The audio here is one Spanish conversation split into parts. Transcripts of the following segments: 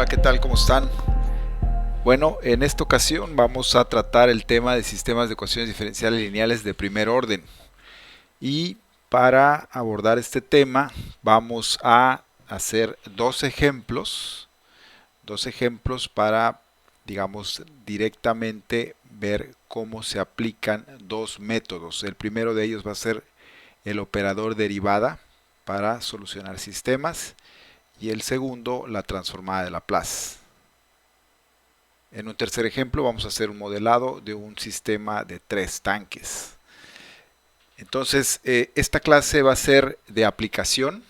¿qué tal? ¿Cómo están? Bueno, en esta ocasión vamos a tratar el tema de sistemas de ecuaciones diferenciales lineales de primer orden. Y para abordar este tema vamos a hacer dos ejemplos para, digamos, directamente ver cómo se aplican dos métodos. El primero de ellos va a ser el operador derivada para solucionar sistemas y el segundo la transformada de Laplace. En un tercer ejemplo vamos a hacer un modelado de un sistema de tres tanques. Entonces, esta clase va a ser de aplicación.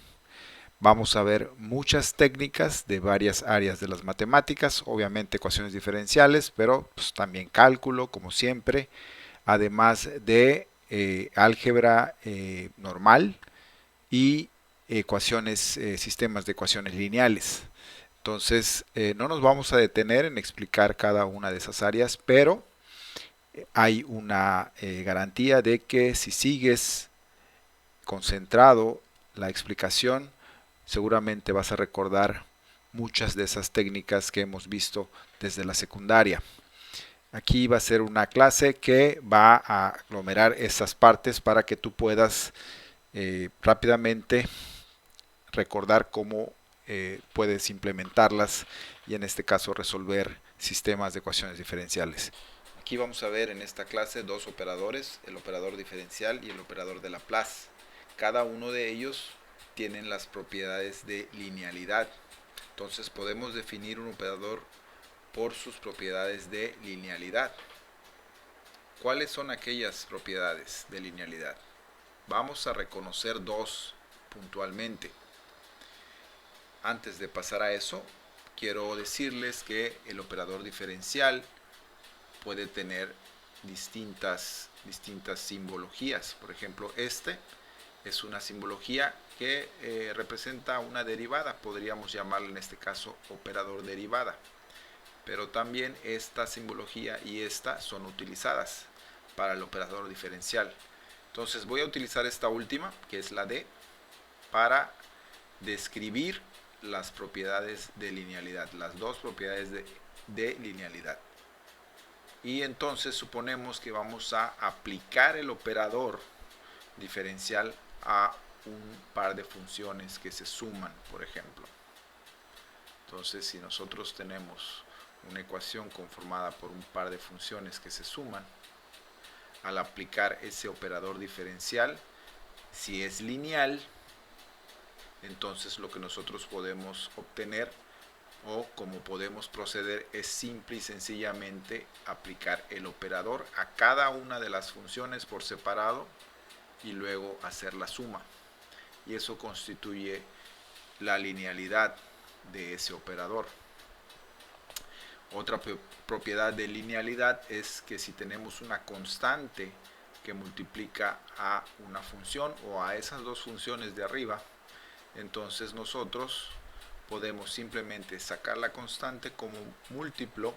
Vamos a ver muchas técnicas de varias áreas de las matemáticas, obviamente ecuaciones diferenciales, pero pues, también cálculo, como siempre, además de álgebra normal y sistemas de ecuaciones lineales. Entonces, no nos vamos a detener en explicar cada una de esas áreas, pero hay una garantía de que si sigues concentrado la explicación, seguramente vas a recordar muchas de esas técnicas que hemos visto desde la secundaria. Aquí va a ser una clase que va a aglomerar esas partes para que tú puedas rápidamente recordar cómo puedes implementarlas y en este caso resolver sistemas de ecuaciones diferenciales. Aquí vamos a ver en esta clase dos operadores, el operador diferencial y el operador de Laplace. Cada uno de ellos tienen las propiedades de linealidad. Entonces podemos definir un operador por sus propiedades de linealidad. ¿Cuáles son aquellas propiedades de linealidad? Vamos a reconocer dos puntualmente. Antes de pasar a eso, quiero decirles que el operador diferencial puede tener distintas simbologías. Por ejemplo, este es una simbología que representa una derivada. Podríamos llamarle en este caso operador derivada. Pero también esta simbología y esta son utilizadas para el operador diferencial. Entonces voy a utilizar esta última, que es la D, para describir las propiedades de linealidad, las dos propiedades de linealidad. Y entonces suponemos que vamos a aplicar el operador diferencial a un par de funciones que se suman, por ejemplo. Entonces, si nosotros tenemos una ecuación conformada por un par de funciones que se suman, al aplicar ese operador diferencial, si es lineal, entonces lo que nosotros podemos obtener o como podemos proceder es simple y sencillamente aplicar el operador a cada una de las funciones por separado y luego hacer la suma. Y eso constituye la linealidad de ese operador. Otra propiedad de linealidad es que si tenemos una constante que multiplica a una función o a esas dos funciones de arriba, entonces nosotros podemos simplemente sacar la constante como múltiplo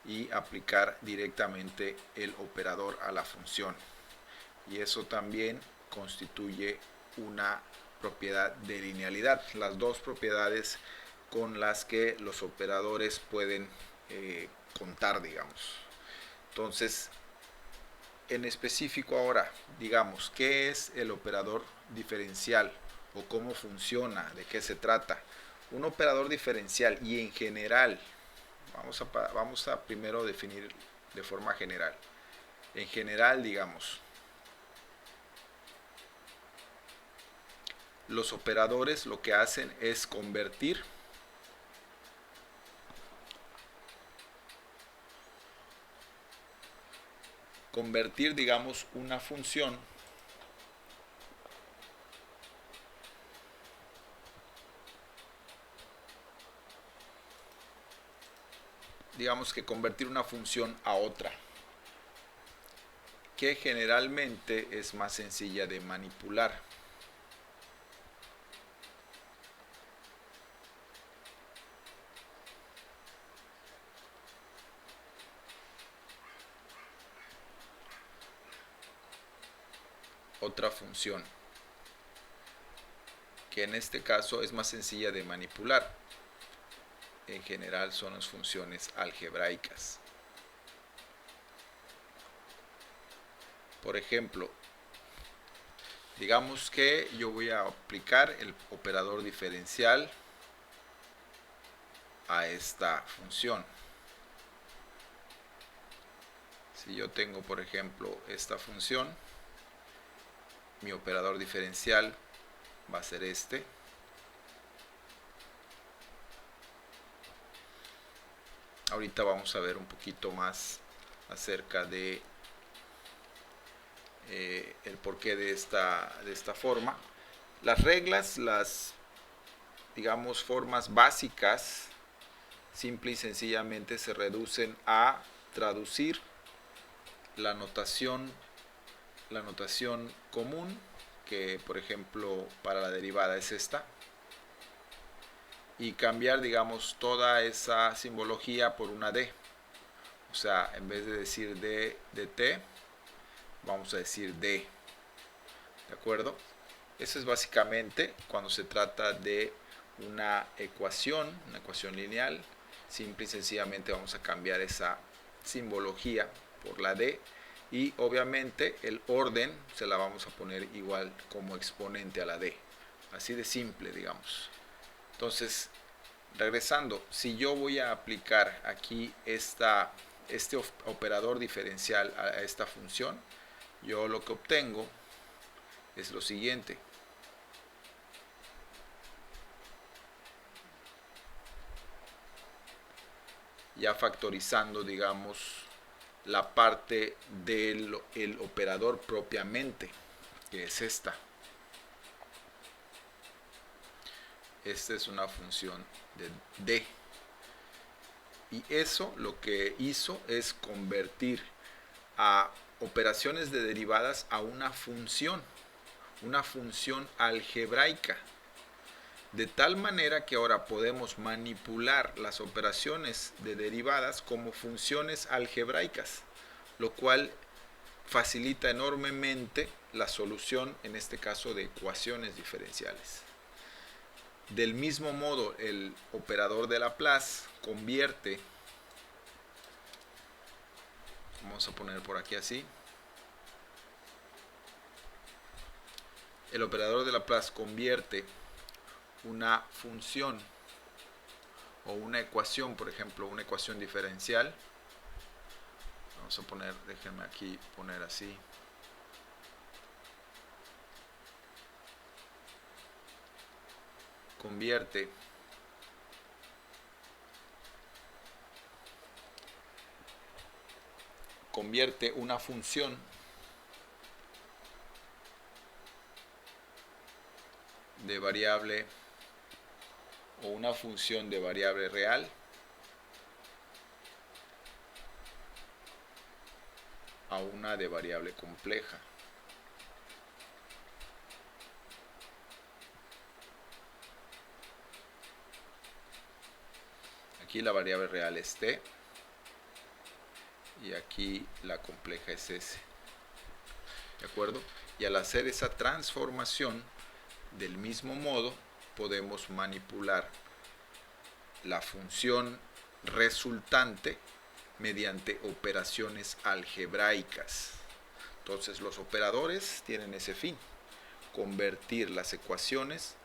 y aplicar directamente el operador a la función. Y eso también constituye una propiedad de linealidad, las dos propiedades con las que los operadores pueden contar, digamos. Entonces, en específico ahora, digamos, ¿qué es el operador diferencial? ¿O cómo funciona? ¿De qué se trata? Un operador diferencial y en general, vamos a primero definir de forma general. En general, digamos, los operadores lo que hacen es convertir digamos, una función a otra, que generalmente es más sencilla de manipular. Otra función que en este caso es más sencilla de manipular. en general son las funciones algebraicas. Por ejemplo, digamos que yo voy a aplicar el operador diferencial a esta función. Si yo tengo, por ejemplo, esta función, mi operador diferencial va a ser este. Ahorita vamos a ver un poquito más acerca de el porqué de esta forma. Las reglas, las, digamos, formas básicas, simple y sencillamente se reducen a traducir la notación común, que por ejemplo para la derivada es esta, y cambiar, digamos, toda esa simbología por una d. O sea, en vez de decir d de t, vamos a decir d. ¿De acuerdo? Eso es básicamente cuando se trata de una ecuación lineal. Simple y sencillamente vamos a cambiar esa simbología por la d, y obviamente el orden se la vamos a poner igual como exponente a la d. Así de simple, digamos. Entonces, regresando, si yo voy a aplicar aquí este operador diferencial a esta función, yo lo que obtengo es lo siguiente. Ya factorizando, digamos, la parte del operador propiamente, que es esta. Esta es una función de d. Y eso lo que hizo es convertir a operaciones de derivadas a una función algebraica. De tal manera que ahora podemos manipular las operaciones de derivadas como funciones algebraicas, lo cual facilita enormemente la solución, en este caso, de ecuaciones diferenciales. Del mismo modo, el operador de Laplace convierte, vamos a poner por aquí así, el operador de Laplace convierte una función o una ecuación, por ejemplo, una ecuación diferencial. Vamos a poner, déjenme aquí poner así. Convierte una función de variable o una función de variable real a una de variable compleja. Aquí la variable real es t y aquí la compleja es s. ¿De acuerdo? Y al hacer esa transformación, del mismo modo, podemos manipular la función resultante mediante operaciones algebraicas. Entonces, los operadores tienen ese fin: convertir las ecuaciones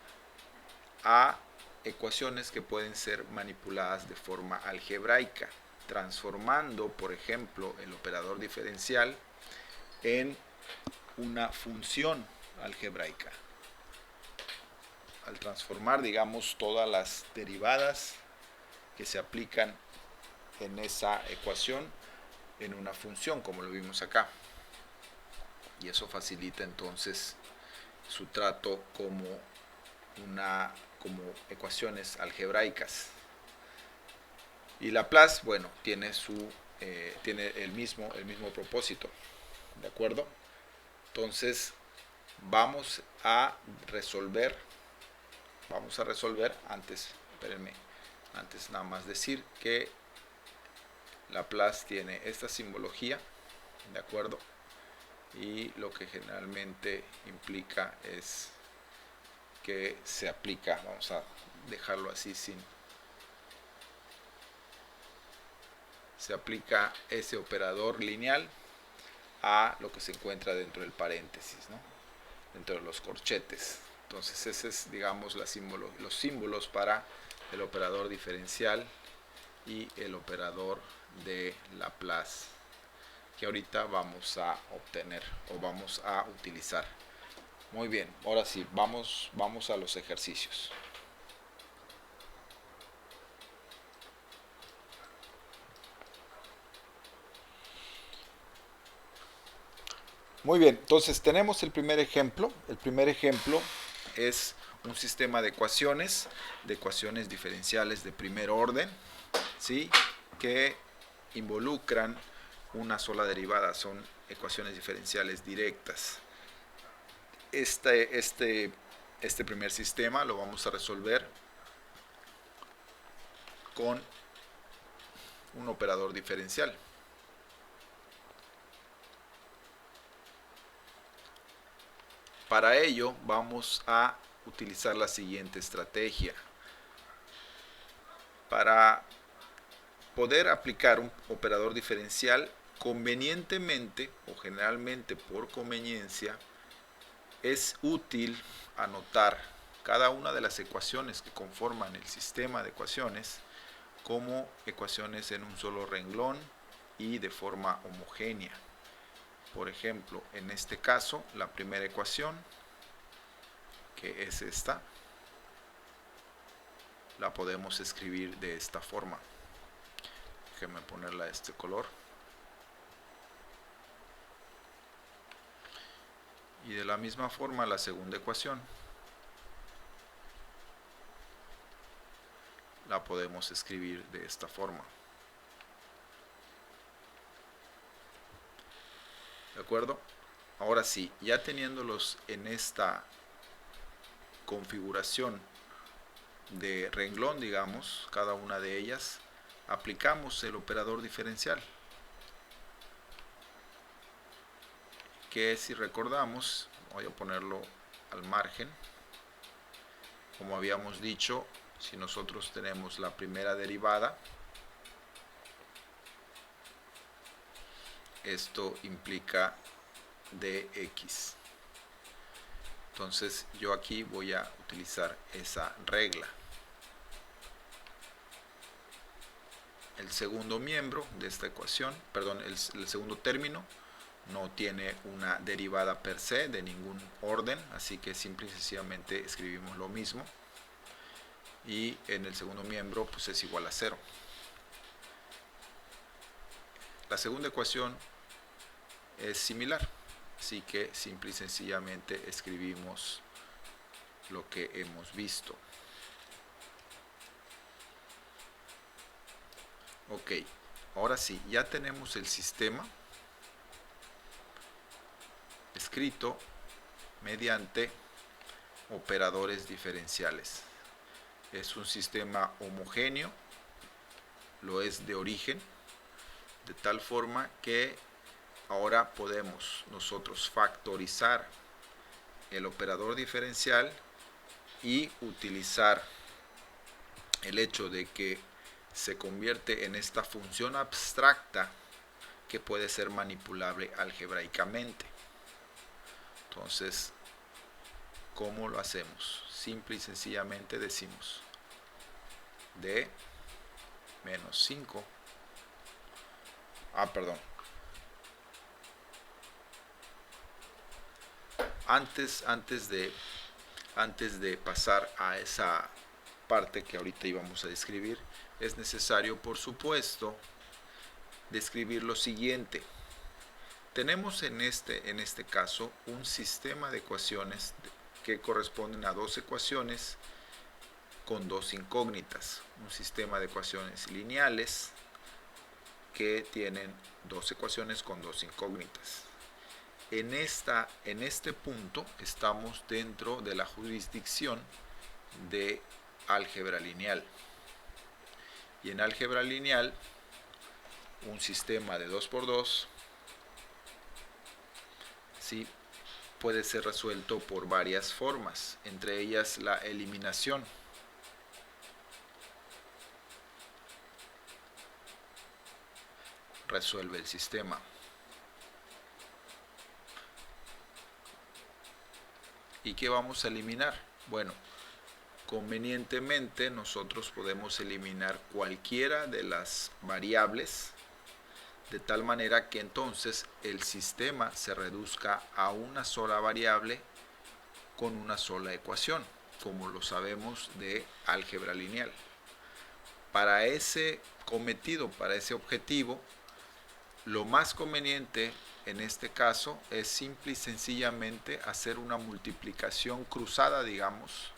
a ecuaciones que pueden ser manipuladas de forma algebraica, transformando, por ejemplo, el operador diferencial en una función algebraica. Al transformar, digamos, todas las derivadas que se aplican en esa ecuación en una función, como lo vimos acá. Y eso facilita entonces su trato como ecuaciones algebraicas. Y Laplace, bueno, tiene el mismo propósito. ¿De acuerdo? Entonces, vamos a resolver antes, espérenme, antes nada más decir que Laplace tiene esta simbología, ¿de acuerdo? Y lo que generalmente implica es que se aplica, vamos a dejarlo así se aplica ese operador lineal a lo que se encuentra dentro del paréntesis, ¿no? Dentro de los corchetes. Entonces ese es, digamos, los símbolos para el operador diferencial y el operador de Laplace, que ahorita vamos a obtener o vamos a utilizar. Muy bien, ahora sí, vamos a los ejercicios. Muy bien, entonces tenemos el primer ejemplo. El primer ejemplo es un sistema de ecuaciones diferenciales de primer orden, ¿sí? Que involucran una sola derivada, son ecuaciones diferenciales directas. Este primer sistema lo vamos a resolver con un operador diferencial. Para ello vamos a utilizar la siguiente estrategia. Para poder aplicar un operador diferencial, convenientemente o generalmente por conveniencia, es útil anotar cada una de las ecuaciones que conforman el sistema de ecuaciones como ecuaciones en un solo renglón y de forma homogénea. Por ejemplo, en este caso, la primera ecuación, que es esta, la podemos escribir de esta forma. Déjenme ponerla de este color. Y de la misma forma, la segunda ecuación la podemos escribir de esta forma. ¿De acuerdo? Ahora sí, ya teniéndolos en esta configuración de renglón, digamos, cada una de ellas, aplicamos el operador diferencial, que si recordamos, voy a ponerlo al margen, como habíamos dicho, si nosotros tenemos la primera derivada, esto implica dx. Entonces yo aquí voy a utilizar esa regla. El segundo miembro de esta ecuación, perdón, el segundo término no tiene una derivada per se de ningún orden, así que simple y sencillamente escribimos lo mismo. Y en el segundo miembro pues es igual a 0. La segunda ecuación es similar, así que simple y sencillamente escribimos lo que hemos visto. Ok, ahora sí, ya tenemos el sistema escrito mediante operadores diferenciales. Es un sistema homogéneo, lo es de origen, de tal forma que ahora podemos nosotros factorizar el operador diferencial y utilizar el hecho de que se convierte en esta función abstracta que puede ser manipulable algebraicamente. Entonces, ¿cómo lo hacemos? Simple y sencillamente decimos d menos 5, antes de pasar a esa parte que ahorita íbamos a describir, es necesario, por supuesto, describir lo siguiente. Tenemos en este caso un sistema de ecuaciones que corresponden a dos ecuaciones con dos incógnitas, un sistema de ecuaciones lineales que tienen dos ecuaciones con dos incógnitas. En este punto estamos dentro de la jurisdicción de álgebra lineal. Y en álgebra lineal, un sistema de 2×2 ¿sí? puede ser resuelto por varias formas, entre ellas la eliminación. resuelve el sistema. ¿Y qué vamos a eliminar? Bueno, convenientemente nosotros podemos eliminar cualquiera de las variables de tal manera que entonces el sistema se reduzca a una sola variable con una sola ecuación, como lo sabemos de álgebra lineal. Para ese cometido, para ese objetivo, lo más conveniente en este caso es simple y sencillamente hacer una multiplicación cruzada, digamos,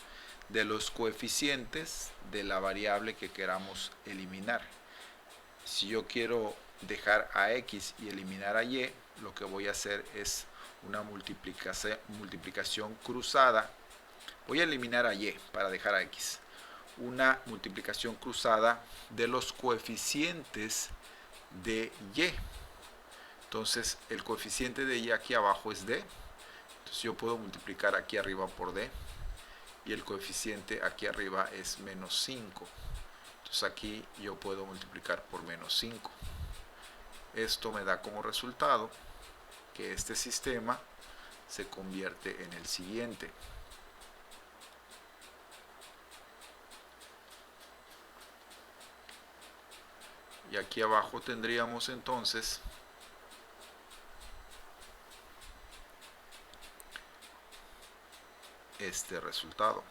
de los coeficientes de la variable que queramos eliminar. Si yo quiero dejar a x y eliminar a y, lo que voy a hacer es una multiplicación cruzada. Voy a eliminar a y para dejar a x. Una multiplicación cruzada de los coeficientes de y. Entonces el coeficiente de y aquí abajo es d. Entonces yo puedo multiplicar aquí arriba por d. Y el coeficiente aquí arriba es menos 5. Entonces aquí yo puedo multiplicar por menos 5. Esto me da como resultado que este sistema se convierte en el siguiente. Y aquí abajo tendríamos entonces este resultado.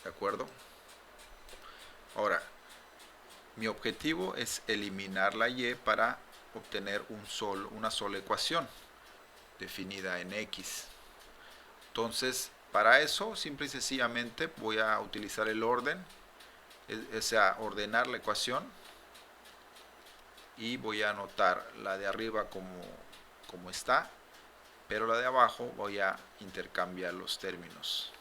¿De acuerdo? Ahora, mi objetivo es eliminar la y para obtener una sola ecuación definida en x. Entonces, para eso, simple y sencillamente voy a utilizar el orden, o sea, ordenar la ecuación, y voy a anotar la de arriba como está, pero la de abajo voy a intercambiar los términos.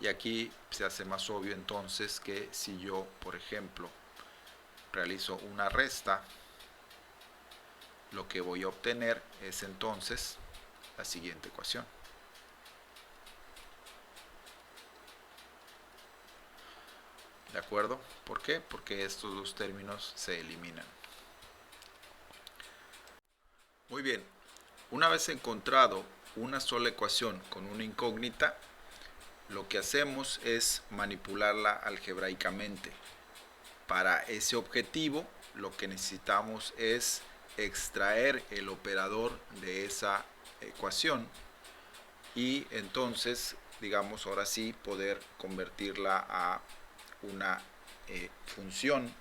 Y aquí se hace más obvio entonces que si yo, por ejemplo, realizo una resta, lo que voy a obtener es entonces la siguiente ecuación. ¿De acuerdo? ¿Por qué? Porque estos dos términos se eliminan. Muy bien. Una vez encontrado una sola ecuación con una incógnita, lo que hacemos es manipularla algebraicamente. Para ese objetivo, lo que necesitamos es extraer el operador de esa ecuación y entonces, digamos, ahora sí poder convertirla a una función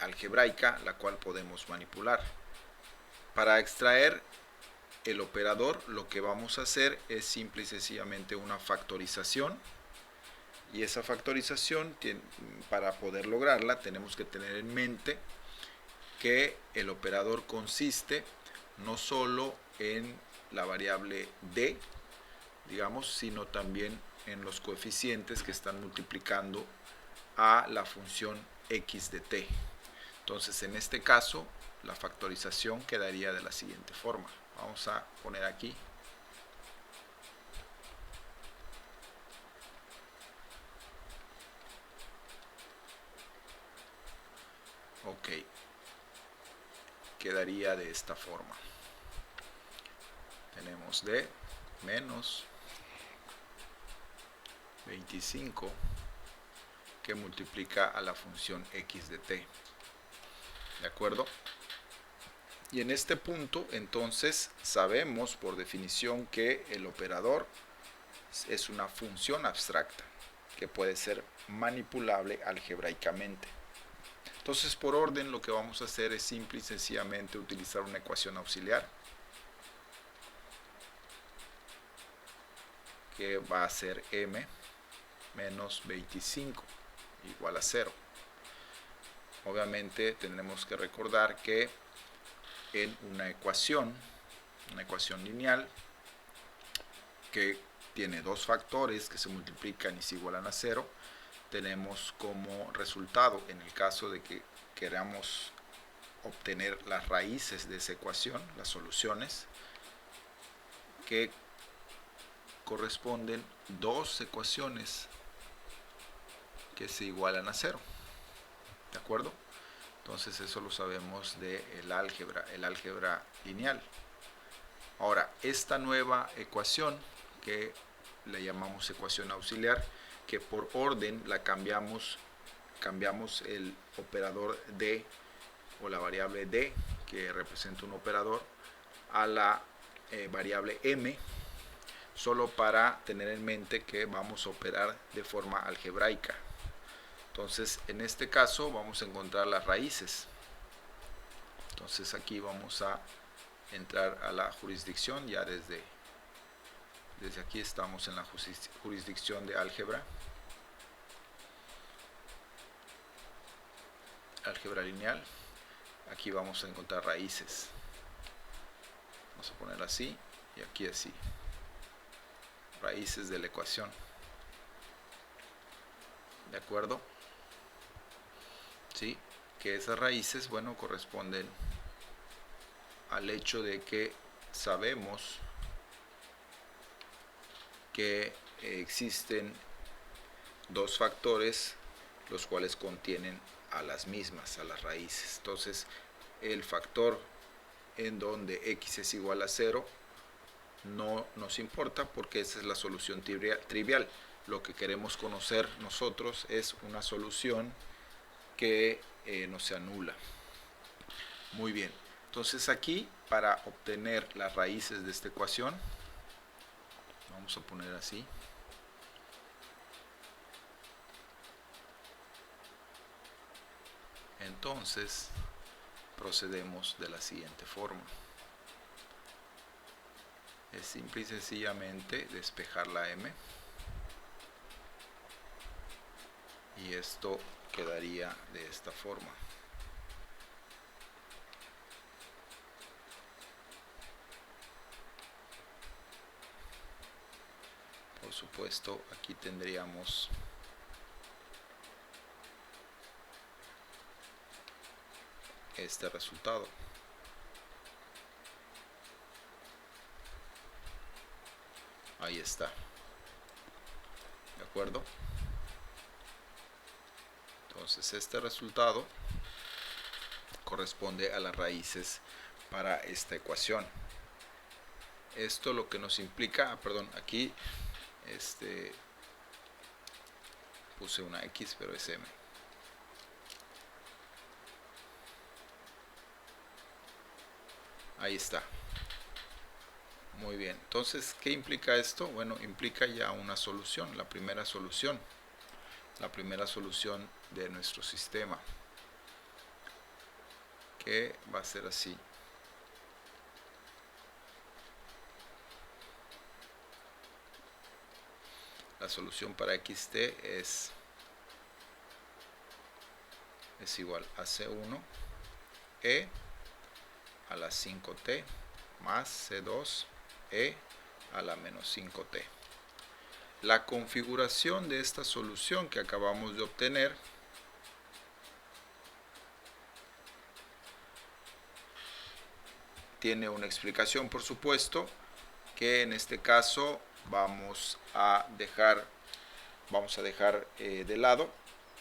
algebraica, la cual podemos manipular. Para extraer el operador, lo que vamos a hacer es simple y sencillamente una factorización. Y esa factorización, para poder lograrla, tenemos que tener en mente que el operador consiste no solo en la variable d, digamos, sino también en los coeficientes que están multiplicando a la función x de t. Entonces, en este caso, la factorización quedaría de la siguiente forma. Vamos a poner aquí ok, quedaría de esta forma. Tenemos d menos 25 que multiplica a la función x de t. ¿De acuerdo? Y en este punto, entonces, sabemos por definición que el operador es una función abstracta que puede ser manipulable algebraicamente. Entonces, por orden, lo que vamos a hacer es simple y sencillamente utilizar una ecuación auxiliar que va a ser m menos 25 igual a 0. Obviamente tendremos que recordar que en una ecuación lineal que tiene dos factores que se multiplican y se igualan a 0, tenemos como resultado, en el caso de que queramos obtener las raíces de esa ecuación, las soluciones, que corresponden dos ecuaciones que se igualan a 0. ¿De acuerdo? Entonces eso lo sabemos del álgebra, el álgebra lineal. Ahora, esta nueva ecuación que le llamamos ecuación auxiliar, que por orden la cambiamos el operador d o la variable d, que representa un operador, a la variable m, solo para tener en mente que vamos a operar de forma algebraica. Entonces, en este caso vamos a encontrar las raíces. Entonces aquí vamos a entrar a la jurisdicción, ya desde aquí estamos en la jurisdicción de álgebra lineal. Aquí vamos a encontrar raíces. Vamos a poner así y aquí así. Raíces de la ecuación. ¿De acuerdo? ¿Sí? Que esas raíces, bueno, corresponden al hecho de que sabemos que existen dos factores los cuales contienen a las mismas, a las raíces. Entonces, el factor en donde x es igual a 0 no nos importa porque esa es la solución trivial. Lo que queremos conocer nosotros es una solución que no sea nula. Muy bien. Entonces aquí, para obtener las raíces de esta ecuación, vamos a poner así. Entonces, procedemos de la siguiente forma. Es simple y sencillamente despejar la m. Y esto quedaría de esta forma. Por supuesto, aquí tendríamos este resultado. Ahí está. ¿De acuerdo? Entonces este resultado corresponde a las raíces para esta ecuación. Esto lo que nos implica, perdón, aquí puse una x, pero es m. Ahí está. Muy bien. Entonces, ¿qué implica esto? Bueno, implica ya una solución, la primera solución de nuestro sistema, que va a ser así. La solución para xt es igual a C1 e a la 5t más C2 e a la menos 5t. La configuración de esta solución que acabamos de obtener tiene una explicación, por supuesto, que en este caso vamos a dejar de lado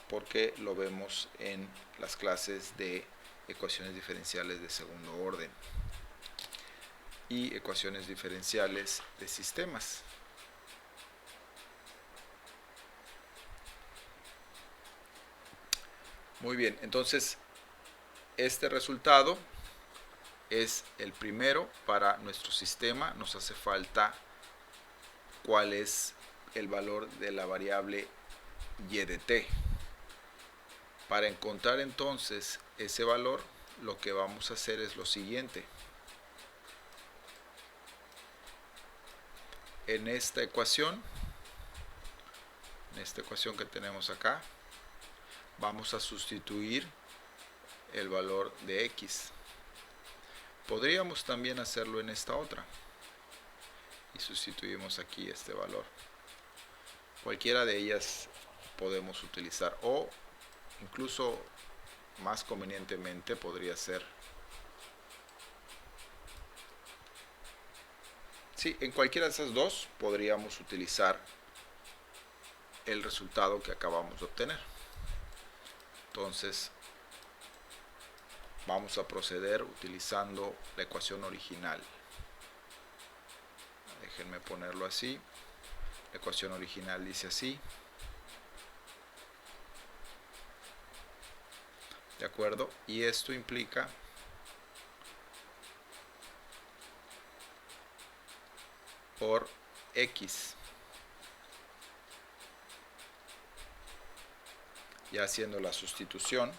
porque lo vemos en las clases de ecuaciones diferenciales de segundo orden y ecuaciones diferenciales de sistemas. Muy bien, entonces este resultado es el primero para nuestro sistema. Nos hace falta cuál es el valor de la variable y de t. Para encontrar entonces ese valor, lo que vamos a hacer es lo siguiente. En esta ecuación que tenemos acá, vamos a sustituir el valor de x. Podríamos también hacerlo en esta otra y sustituimos aquí este valor. Cualquiera de ellas podemos utilizar, o incluso más convenientemente podría ser, sí, en cualquiera de esas dos podríamos utilizar el resultado que acabamos de obtener. Entonces vamos a proceder utilizando la ecuación original. Déjenme ponerlo así. La ecuación original dice así. ¿De acuerdo? Y esto implica por x, ya haciendo la sustitución,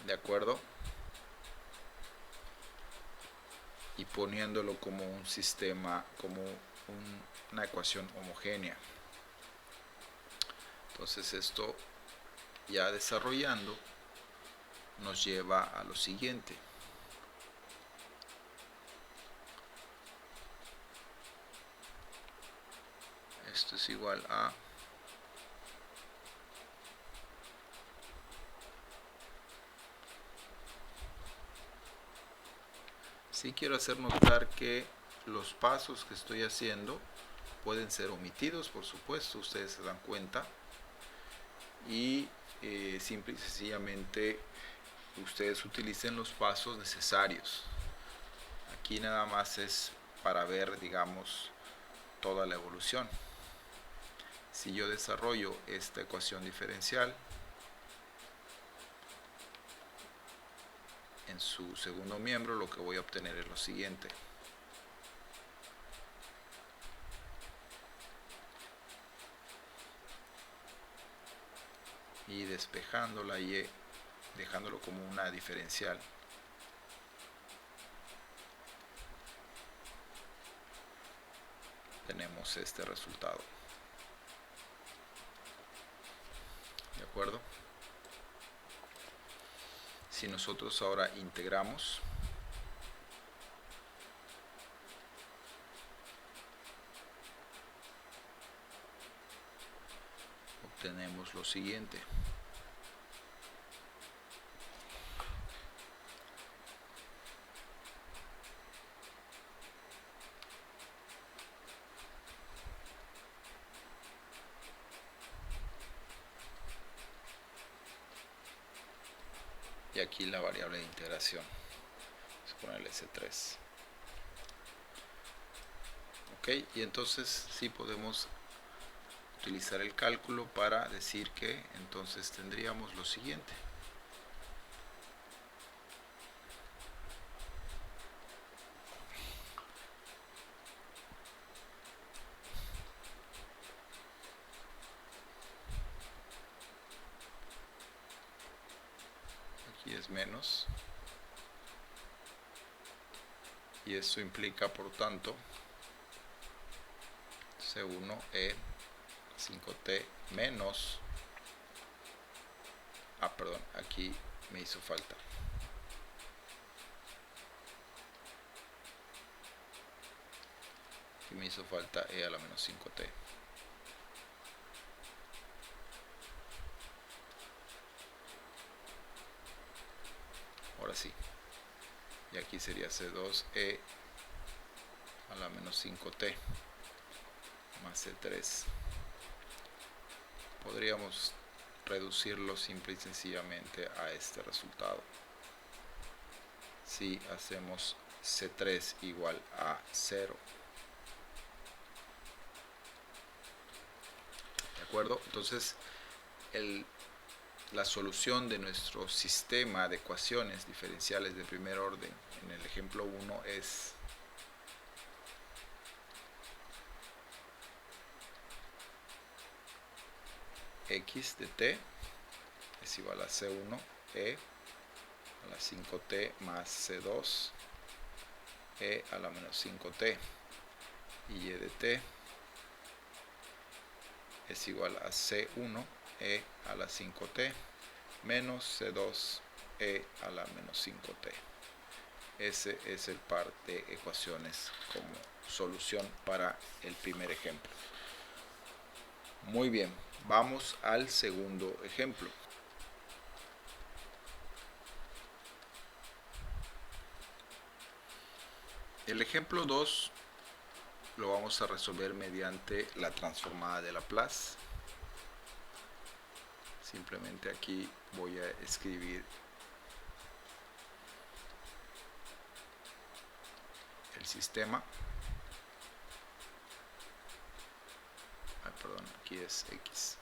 ¿de acuerdo? Y poniéndolo como un sistema, como una ecuación homogénea. Entonces esto, ya desarrollando, nos lleva a lo siguiente. Esto es igual a sí quiero hacer notar que los pasos que estoy haciendo pueden ser omitidos, por supuesto, ustedes se dan cuenta, y simple y sencillamente ustedes utilicen los pasos necesarios. Aquí nada más es para ver, digamos, toda la evolución. Si yo desarrollo esta ecuación diferencial, en su segundo miembro lo que voy a obtener es lo siguiente. Y despejando la y dejándolo como una diferencial, tenemos este resultado. ¿De acuerdo? Si nosotros ahora integramos, obtenemos lo siguiente. Y aquí la variable de integración, vamos a ponerle S3. Ok, y entonces sí podemos utilizar el cálculo para decir que entonces tendríamos lo siguiente. Aquí es menos. Y eso implica, por tanto, C1E 5T menos, perdón, aquí me hizo falta. Aquí me hizo falta E a la menos 5T. Ahora sí. Y aquí sería C2E a la menos 5T más C3. Podríamos reducirlo simple y sencillamente a este resultado. Si hacemos C3 igual a 0. ¿De acuerdo? Entonces, la solución de nuestro sistema de ecuaciones diferenciales de primer orden en el ejemplo 1 es x de t es igual a C1E a la 5t más C2 E a la menos 5t, y E de t es igual a C1 E a la 5t menos C2 E a la menos 5t. Ese es el par de ecuaciones como solución para el primer ejemplo. Muy bien, vamos al segundo ejemplo. El ejemplo 2 lo vamos a resolver mediante la transformada de Laplace. Simplemente aquí voy a escribir el sistema. Perdón, aquí es X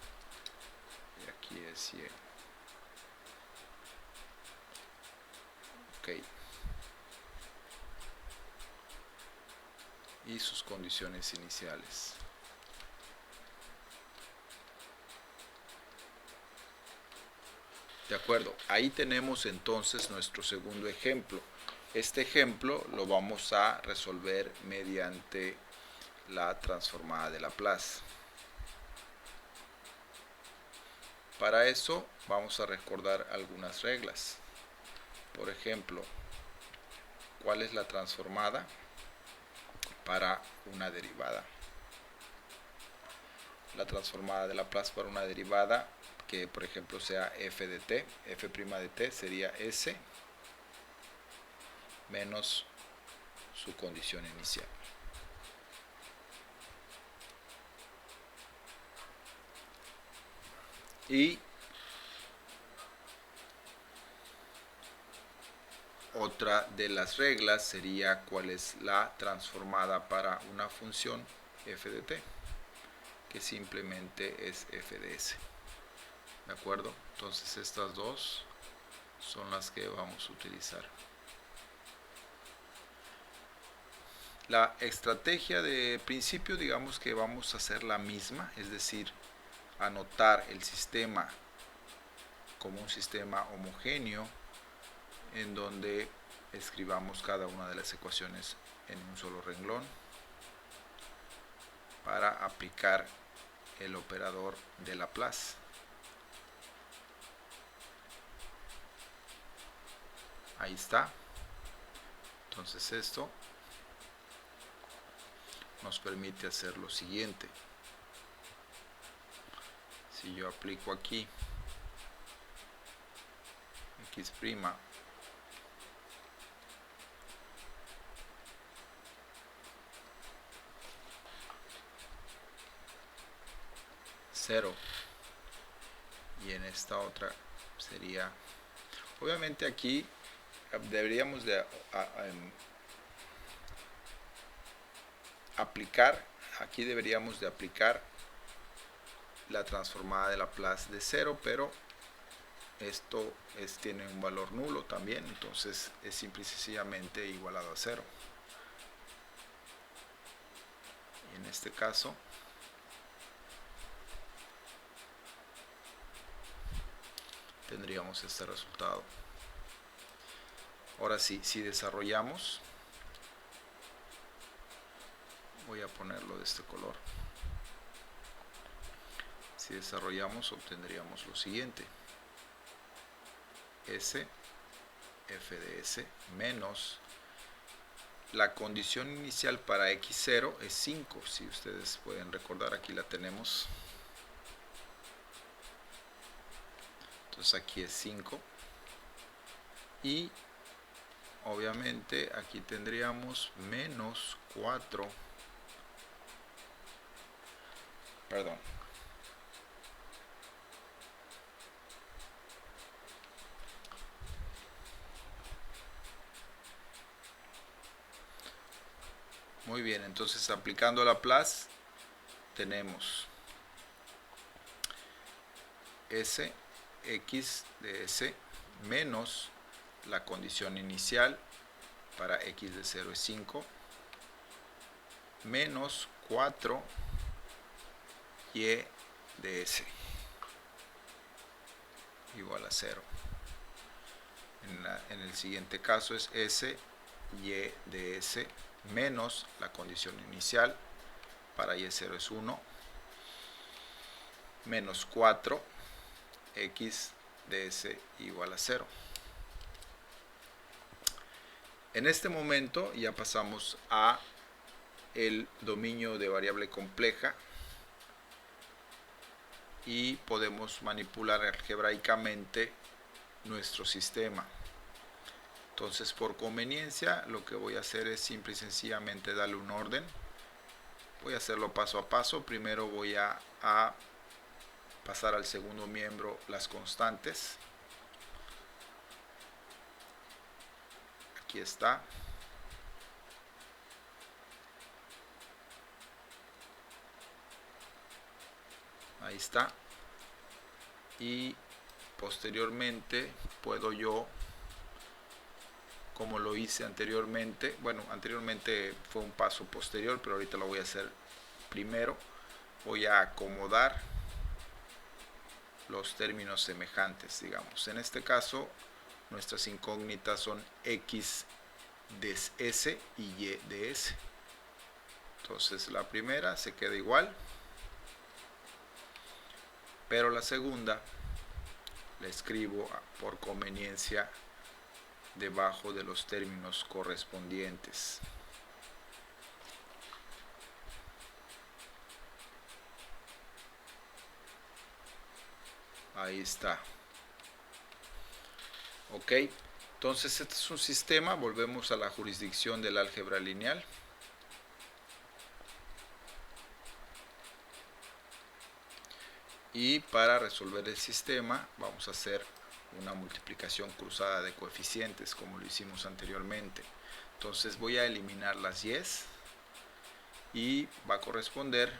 y aquí es Y. Ok. Y sus condiciones iniciales. De acuerdo, ahí tenemos entonces nuestro segundo ejemplo. Este ejemplo lo vamos a resolver mediante la transformada de Laplace. Para eso vamos a recordar algunas reglas. Por ejemplo, ¿cuál es la transformada para una derivada? La transformada de Laplace para una derivada que por ejemplo sea f de t, f' de t sería s menos su condición inicial. Y otra de las reglas sería cuál es la transformada para una función f de t, que simplemente es f de s. ¿De acuerdo? Entonces estas dos son las que vamos a utilizar. La estrategia de principio, digamos que vamos a hacer la misma, es decir, anotar el sistema como un sistema homogéneo en donde escribamos cada una de las ecuaciones en un solo renglón para aplicar el operador de Laplace. Ahí está. Entonces esto nos permite hacer lo siguiente. Si yo aplico aquí x', cero, y en esta otra sería, obviamente aquí deberíamos de aplicar, aquí deberíamos de aplicar la transformada de Laplace de 0, pero esto tiene un valor nulo también, entonces es simple y sencillamente igualado a 0. Y en este caso tendríamos este resultado. Ahora sí, si desarrollamos, voy a ponerlo de este color. Si desarrollamos, obtendríamos lo siguiente: S, f de s, menos la condición inicial para x0 es 5. Si ustedes pueden recordar, aquí la tenemos. Entonces aquí es 5. Y obviamente aquí tendríamos menos 4. Perdón. Muy bien, entonces aplicando Laplace tenemos s x de s menos la condición inicial para x de 0 es 5 menos 4 y de s igual a 0. En el siguiente caso es s y de s menos la condición inicial para y0 es 1 menos 4 x de s igual a 0. En este momento ya pasamos a el dominio de variable compleja y podemos manipular algebraicamente nuestro sistema. Entonces, por conveniencia, lo que voy a hacer es simple y sencillamente darle un orden. Voy a hacerlo paso a paso. Primero voy a pasar al segundo miembro las constantes. Aquí está. Ahí está. Y posteriormente puedo yo, como lo hice anteriormente, bueno, anteriormente fue un paso posterior, pero ahorita lo voy a hacer primero. Voy a acomodar los términos semejantes, digamos. En este caso, nuestras incógnitas son x de s y y de s. Entonces la primera se queda igual, pero la segunda la escribo por conveniencia debajo de los términos correspondientes. Ahí está. Ok, entonces este es un sistema. Volvemos a la jurisdicción del álgebra lineal. Y para resolver el sistema vamos a hacer una multiplicación cruzada de coeficientes como lo hicimos anteriormente. Entonces voy a eliminar las y's y va a corresponder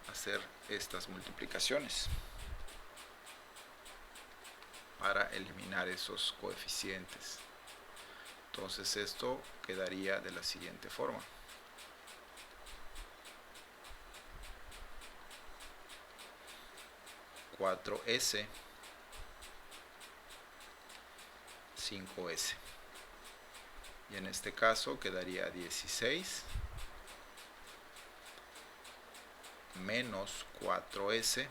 a hacer estas multiplicaciones para eliminar esos coeficientes. Entonces esto quedaría de la siguiente forma. (4s) 5s, y en este caso quedaría 16 menos 4s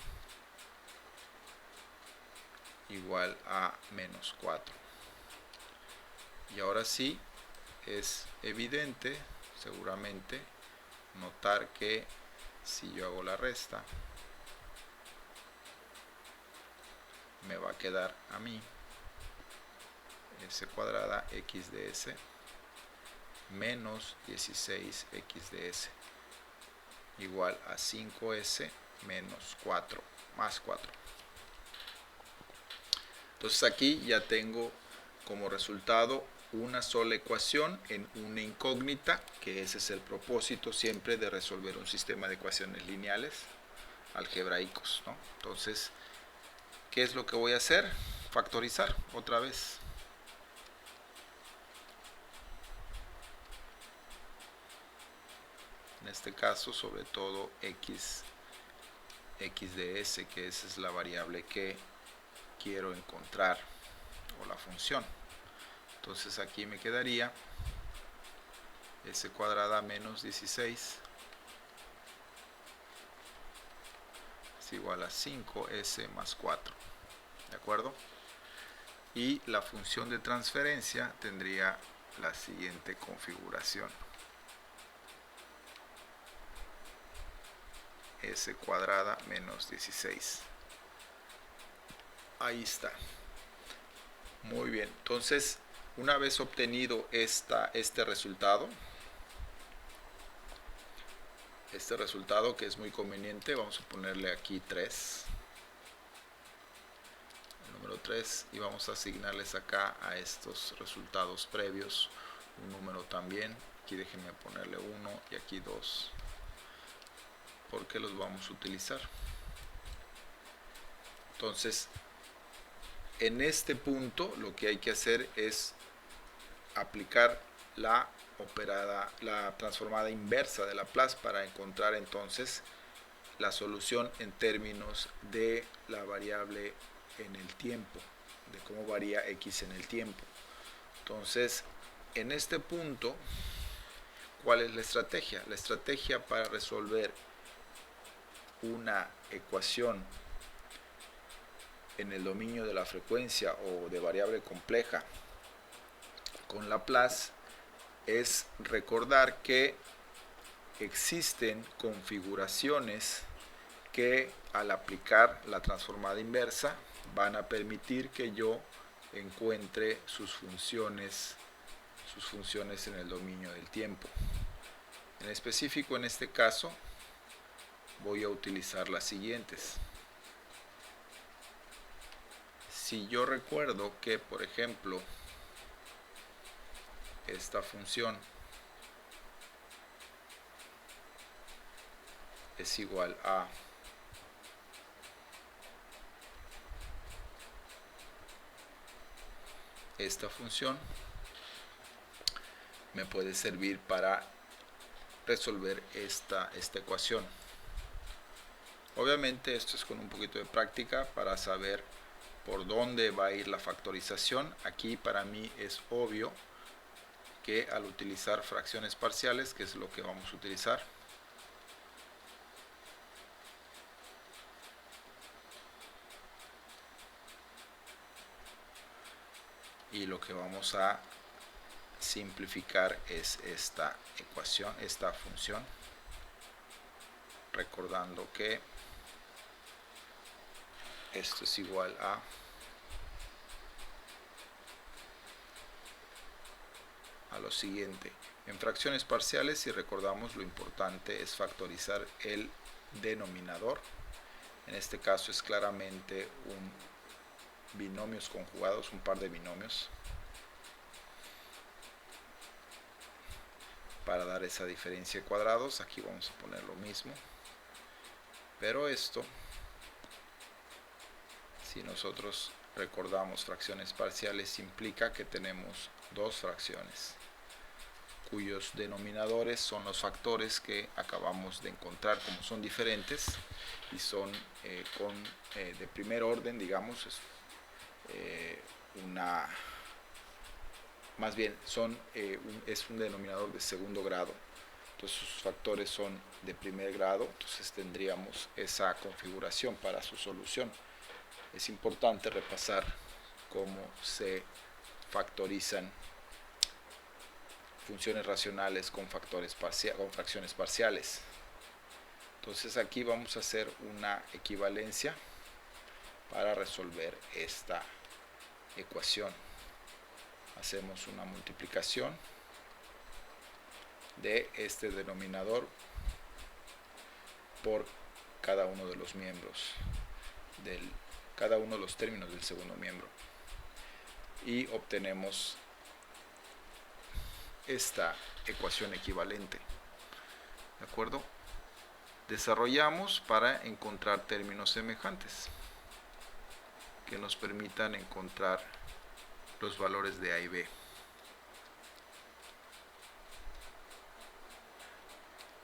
igual a menos 4. Y ahora sí es evidente, seguramente, notar que si yo hago la resta, me va a quedar a mí s cuadrada x de s menos 16x de s igual a 5s menos 4 más 4. Entonces aquí ya tengo como resultado una sola ecuación en una incógnita, que ese es el propósito siempre de resolver un sistema de ecuaciones lineales algebraicos, ¿no? Entonces, ¿qué es lo que voy a hacer? Factorizar otra vez. En este caso, sobre todo x de s, que esa es la variable que quiero encontrar, o la función. Entonces aquí me quedaría s cuadrada menos 16 es igual a 5s más 4. ¿De acuerdo? Y la función de transferencia tendría la siguiente configuración. S cuadrada menos 16. Ahí está. Muy bien. Entonces, una vez obtenido este resultado que es muy conveniente, vamos a ponerle aquí 3. El número 3, y vamos a asignarles acá a estos resultados previos un número también. Aquí déjenme ponerle 1 y aquí 2. Porque los vamos a utilizar. Entonces, en este punto lo que hay que hacer es aplicar la transformada inversa de Laplace para encontrar entonces la solución en términos de la variable en el tiempo, de cómo varía x en el tiempo. Entonces, en este punto, ¿cuál es la estrategia? La estrategia para resolver una ecuación en el dominio de la frecuencia o de variable compleja con Laplace es recordar que existen configuraciones que al aplicar la transformada inversa van a permitir que yo encuentre sus funciones sus funciones en el dominio del tiempo. En específico, en este caso, voy a utilizar las siguientes. Si yo recuerdo que, por ejemplo, esta función es igual a esta función, me puede servir para resolver esta ecuación. Obviamente esto es con un poquito de práctica para saber por dónde va a ir la factorización. Aquí para mí es obvio que al utilizar fracciones parciales, que es lo que vamos a utilizar, y lo que vamos a simplificar es esta ecuación, esta función, recordando que esto es igual a lo siguiente. En fracciones parciales, si recordamos, lo importante es factorizar el denominador. En este caso es claramente un binomios conjugados, un par de binomios, para dar esa diferencia de cuadrados. Aquí vamos a poner lo mismo, pero esto, si nosotros recordamos fracciones parciales, implica que tenemos dos fracciones cuyos denominadores son los factores que acabamos de encontrar. Como son diferentes y son de primer orden, digamos, más bien es un denominador de segundo grado, entonces sus factores son de primer grado, entonces tendríamos esa configuración para su solución. Es importante repasar cómo se factorizan funciones racionales con fracciones parciales. Entonces aquí vamos a hacer una equivalencia para resolver esta ecuación. Hacemos una multiplicación de este denominador por cada uno de los miembros cada uno de los términos del segundo miembro, y obtenemos esta ecuación equivalente. ¿De acuerdo? Desarrollamos para encontrar términos semejantes que nos permitan encontrar los valores de A y B.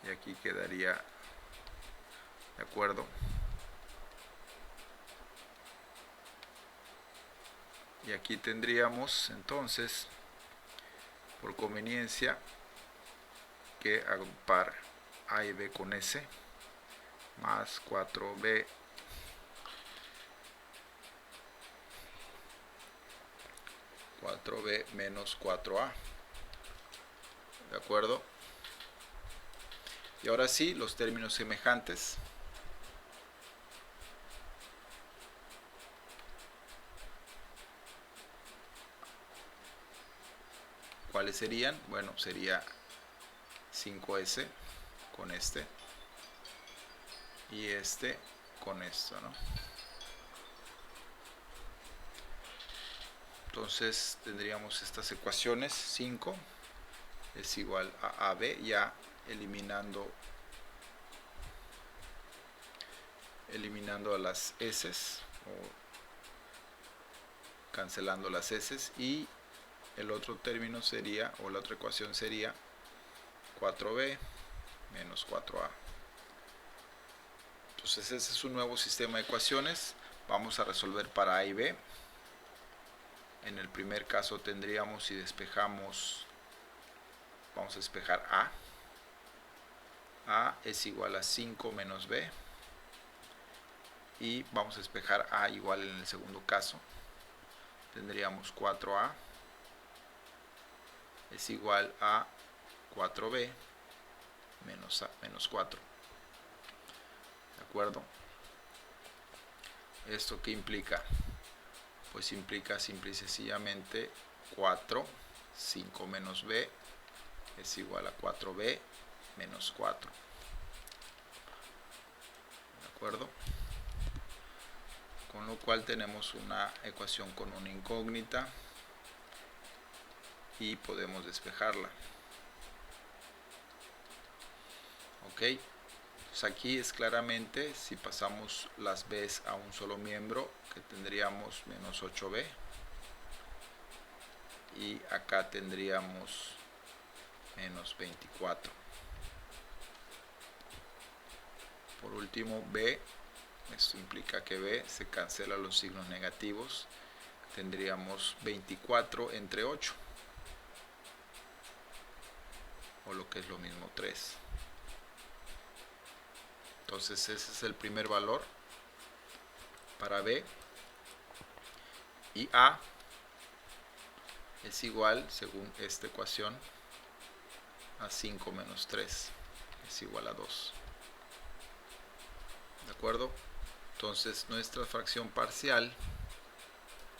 Y aquí quedaría de acuerdo. Y aquí tendríamos entonces, por conveniencia, que agrupar A y B con S, más 4B menos 4A. ¿De acuerdo? Y ahora sí, los términos semejantes. ¿Cuáles serían? Bueno, sería 5S con este y este con esto, ¿no? Entonces tendríamos estas ecuaciones. 5 es igual a AB, ya eliminando a las S o cancelando las S, y el otro término sería, o la otra ecuación sería 4B menos 4A. Entonces ese es un nuevo sistema de ecuaciones. Vamos a resolver para A y B. En el primer caso tendríamos, si despejamos, vamos a despejar A. A es igual a 5 menos B. Y vamos a despejar A igual en el segundo caso. Tendríamos 4A es igual a 4B menos 4. ¿De acuerdo? ¿Esto qué implica? Pues implica simple y sencillamente 4 5 menos b es igual a 4b menos 4. ¿De acuerdo? Con lo cual tenemos una ecuación con una incógnita y podemos despejarla. Ok, pues aquí es claramente, si pasamos las b's a un solo miembro, que tendríamos menos 8b, y acá tendríamos menos 24. Por último, b, esto implica que b se cancela los signos negativos, tendríamos 24 entre 8, o lo que es lo mismo 3. Entonces ese es el primer valor para b, y a es igual, según esta ecuación, a 5 menos 3 es igual a 2. ¿De acuerdo? Entonces nuestra fracción parcial,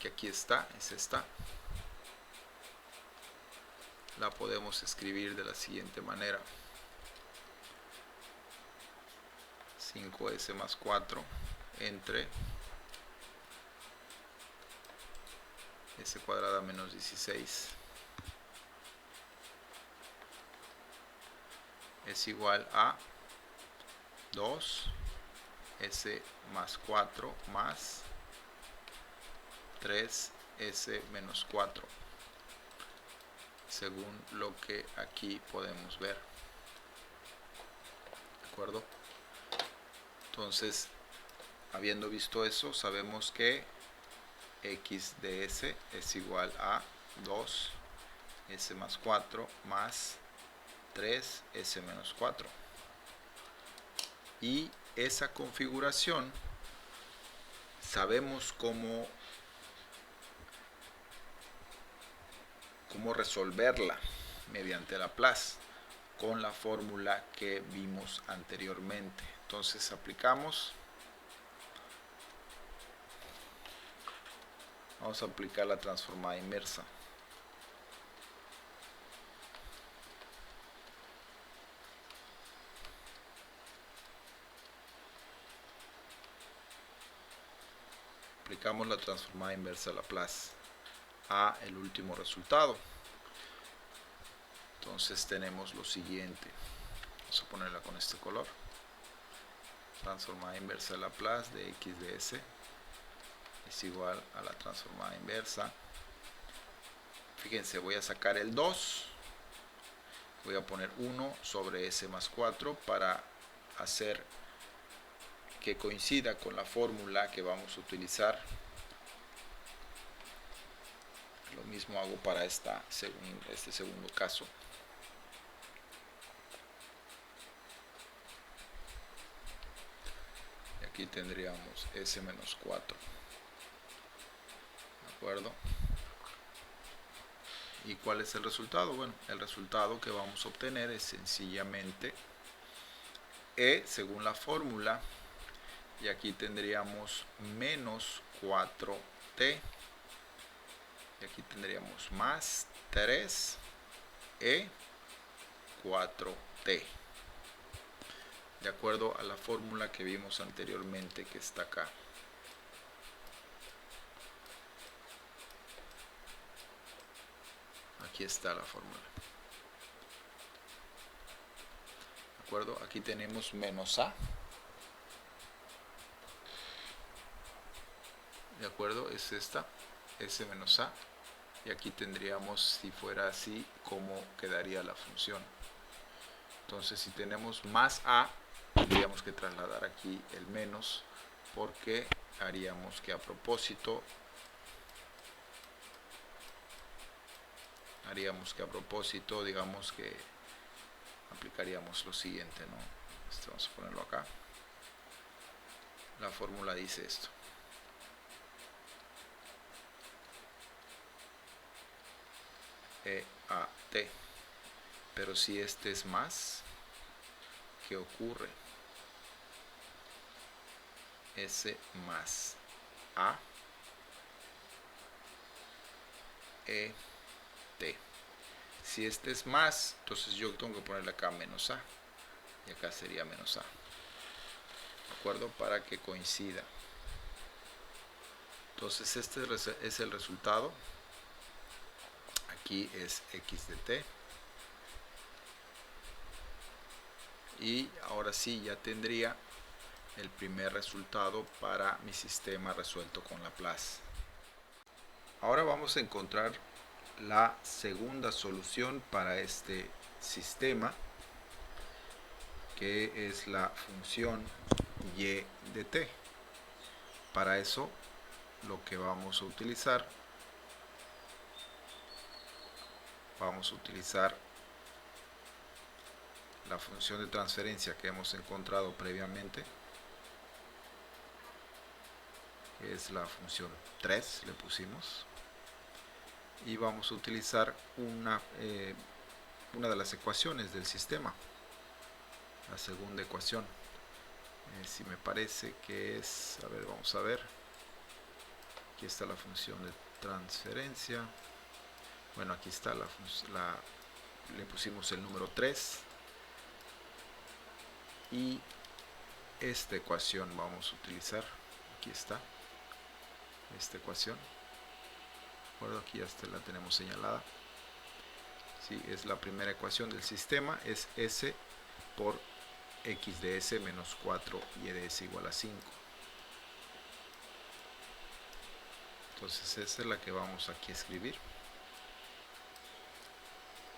que aquí está, es esta, la podemos escribir de la siguiente manera: 5s más 4 entre s cuadrada menos 16 es igual a 2s más 4 más 3s menos 4, según lo que aquí podemos ver. ¿De acuerdo? Entonces, habiendo visto eso, sabemos que x de s es igual a 2s más 4 más 3s menos 4. Y esa configuración sabemos cómo resolverla mediante Laplace con la fórmula que vimos anteriormente. Entonces vamos a aplicar la transformada inversa. Aplicamos la transformada inversa a Laplace a el último resultado. Entonces tenemos lo siguiente. Vamos a ponerla con este color. Transformada inversa de Laplace de x de s es igual a la transformada inversa. Fíjense, voy a sacar el 2. Voy a poner 1 sobre s más 4 para hacer que coincida con la fórmula que vamos a utilizar. Lo mismo hago para este segundo caso. Y aquí tendríamos s menos 4. ¿De acuerdo? ¿Y cuál es el resultado? Bueno, el resultado que vamos a obtener es sencillamente e según la fórmula, y aquí tendríamos menos 4t, y aquí tendríamos más 3e 4t, de acuerdo a la fórmula que vimos anteriormente, que está acá. Aquí está la fórmula. ¿De acuerdo? Aquí tenemos menos a. ¿De acuerdo? Es esta, s menos a. Y aquí tendríamos, si fuera así, cómo quedaría la función. Entonces, si tenemos más a, tendríamos que trasladar aquí el menos, porque haríamos que a propósito, digamos que aplicaríamos lo siguiente, ¿no? Vamos a ponerlo acá. La fórmula dice esto. EAT. Pero si este es más, ¿qué ocurre? S más A, E, T. Si este es más, entonces yo tengo que ponerle acá menos a. Y acá sería menos a. ¿De acuerdo? Para que coincida. Entonces este es el resultado. Aquí es x de t. Y ahora sí ya tendría el primer resultado para mi sistema resuelto con Laplace. Ahora vamos a encontrar la segunda solución para este sistema, que es la función y de t. Para eso lo que vamos a utilizar la función de transferencia que hemos encontrado previamente, que es la función 3, le pusimos, y vamos a utilizar una de las ecuaciones del sistema, la segunda ecuación. Si me parece que es, a ver, vamos a ver, aquí está la función de transferencia. Bueno, aquí está le pusimos el número 3, y esta ecuación vamos a utilizar. Aquí está esta ecuación. Bueno, aquí ya la tenemos señalada. Sí, es la primera ecuación del sistema, es S por x de s menos 4 y de s igual a 5. Entonces esa es la que vamos aquí a escribir.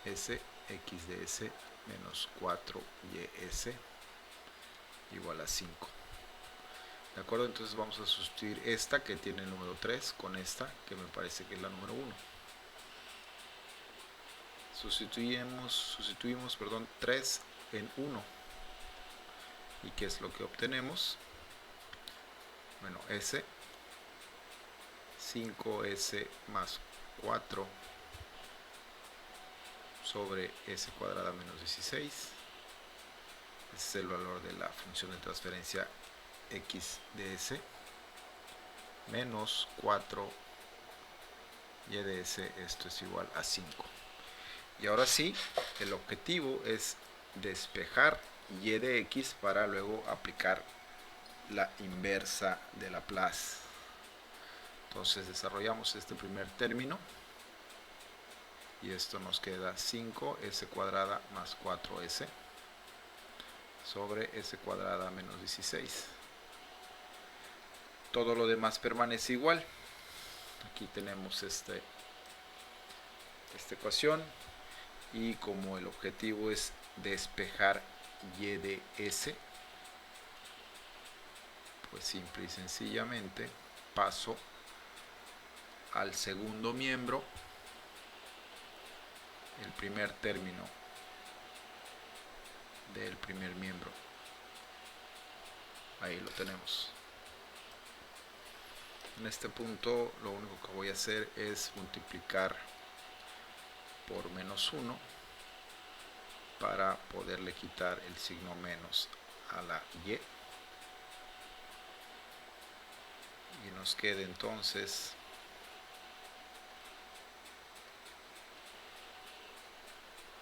S x de s menos 4 y s igual a 5. ¿De acuerdo? Entonces vamos a sustituir esta que tiene el número 3 con esta que me parece que es la número 1. Sustituimos 3 en 1. ¿Y qué es lo que obtenemos? Bueno, s, 5s más 4 sobre s cuadrada menos 16. Ese es el valor de la función de transferencia x de s, menos 4 y de s, esto es igual a 5. Y ahora sí, el objetivo es despejar y de x para luego aplicar la inversa de Laplace. Entonces desarrollamos este primer término y esto nos queda 5s cuadrada más 4s sobre s cuadrada menos 16. Todo lo demás permanece igual. Aquí tenemos esta ecuación, y como el objetivo es despejar y de s, pues simple y sencillamente paso al segundo miembro, el primer término del primer miembro. Ahí lo tenemos. En este punto lo único que voy a hacer es multiplicar por menos 1 para poderle quitar el signo menos a la y. Y nos queda entonces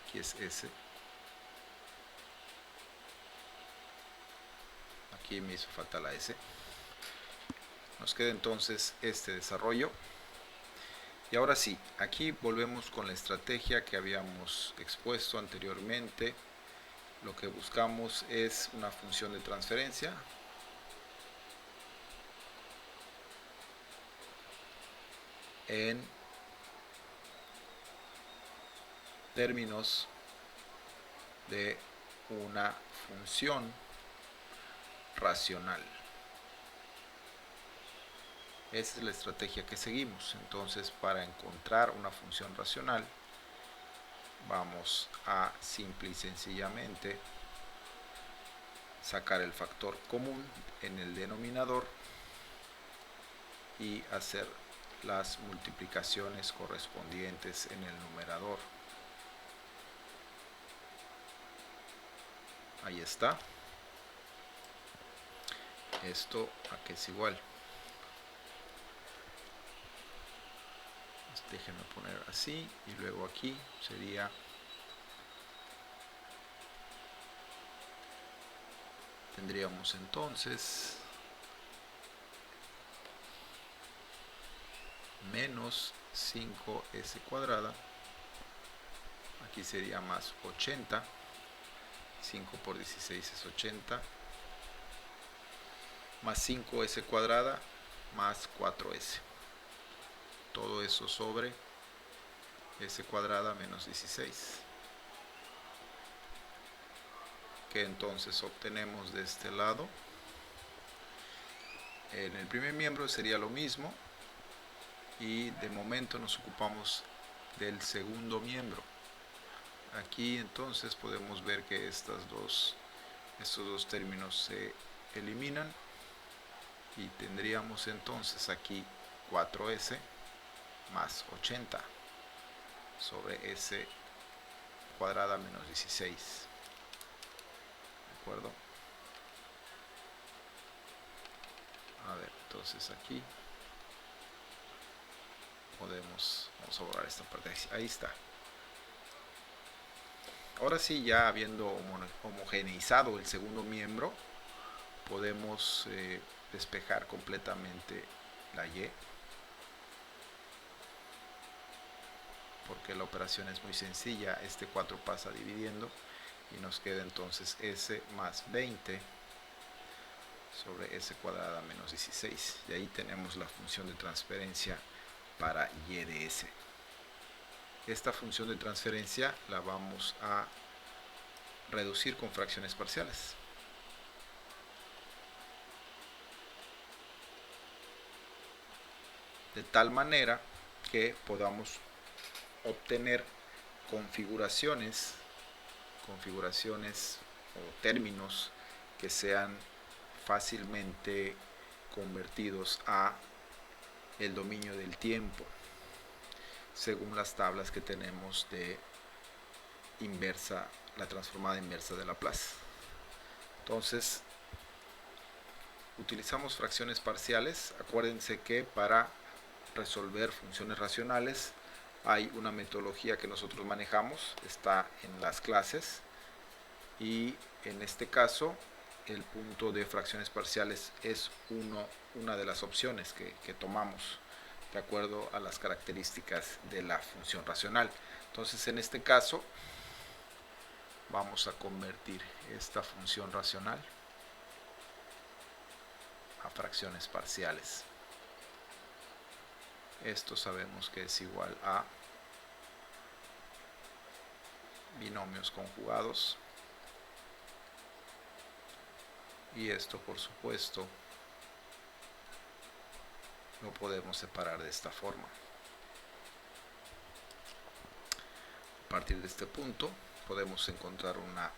aquí es s, aquí me hizo falta la s. Nos queda entonces este desarrollo. Y ahora sí, aquí volvemos con la estrategia que habíamos expuesto anteriormente. Lo que buscamos es una función de transferencia en términos de una función racional. Esa es la estrategia que seguimos. Entonces, para encontrar una función racional, vamos a simple y sencillamente sacar el factor común en el denominador y hacer las multiplicaciones correspondientes en el numerador. Ahí está. Esto aquí es igual. Déjenme poner así y luego aquí sería tendríamos entonces menos 5s cuadrada, aquí sería más 80, 5 por 16 es 80, más 5s cuadrada más 4s, todo eso sobre s cuadrada menos 16, que entonces obtenemos de este lado. En el primer miembro sería lo mismo, y de momento nos ocupamos del segundo miembro. Aquí entonces podemos ver que estos dos términos se eliminan y tendríamos entonces aquí 4s más 80 sobre s cuadrada menos 16. ¿De acuerdo? A ver, entonces aquí vamos a borrar esta parte, ahí está. Ahora sí, ya habiendo homogeneizado el segundo miembro, podemos despejar completamente la y, porque la operación es muy sencilla. Este 4 pasa dividiendo y nos queda entonces s más 20 sobre s cuadrada menos 16, y ahí tenemos la función de transferencia para y de s. Esta función de transferencia la vamos a reducir con fracciones parciales. De tal manera que podamos obtener configuraciones o términos que sean fácilmente convertidos a el dominio del tiempo, según las tablas que tenemos de inversa, la transformada inversa de Laplace. Entonces, utilizamos fracciones parciales. Acuérdense que para resolver funciones racionales hay una metodología que nosotros manejamos, está en las clases, y en este caso el punto de fracciones parciales es una de las opciones que tomamos de acuerdo a las características de la función racional. Entonces, en este caso vamos a convertir esta función racional a fracciones parciales. Esto sabemos que es igual a binomios conjugados, y esto, por supuesto, lo podemos separar de esta forma. A partir de este punto podemos encontrar una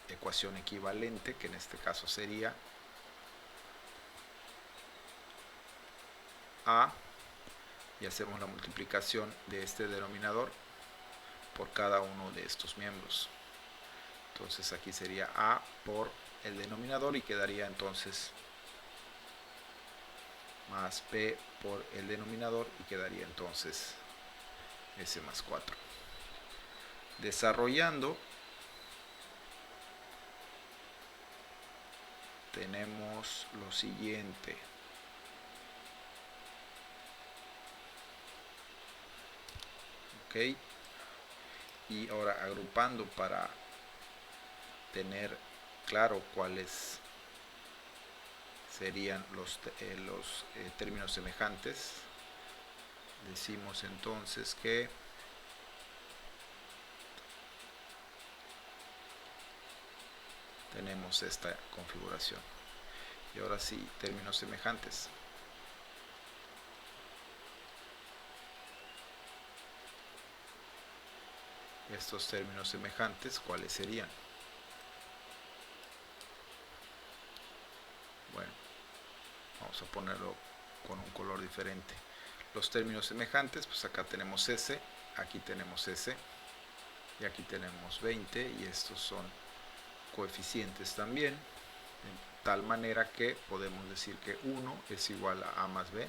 ecuación equivalente, que en este caso sería a, y hacemos la multiplicación de este denominador por cada uno de estos miembros. Entonces aquí sería a por el denominador y quedaría entonces más b por el denominador y quedaría entonces s más 4. Desarrollando, tenemos lo siguiente. Ok, y ahora agrupando para tener claro cuáles serían los términos semejantes, decimos entonces que tenemos esta configuración. Y ahora sí, términos semejantes. Estos términos semejantes, ¿cuáles serían? Bueno, vamos a ponerlo con un color diferente. Los términos semejantes, pues acá tenemos S, aquí tenemos S, y aquí tenemos 20, y estos son coeficientes también, de tal manera que podemos decir que 1 es igual a A más B,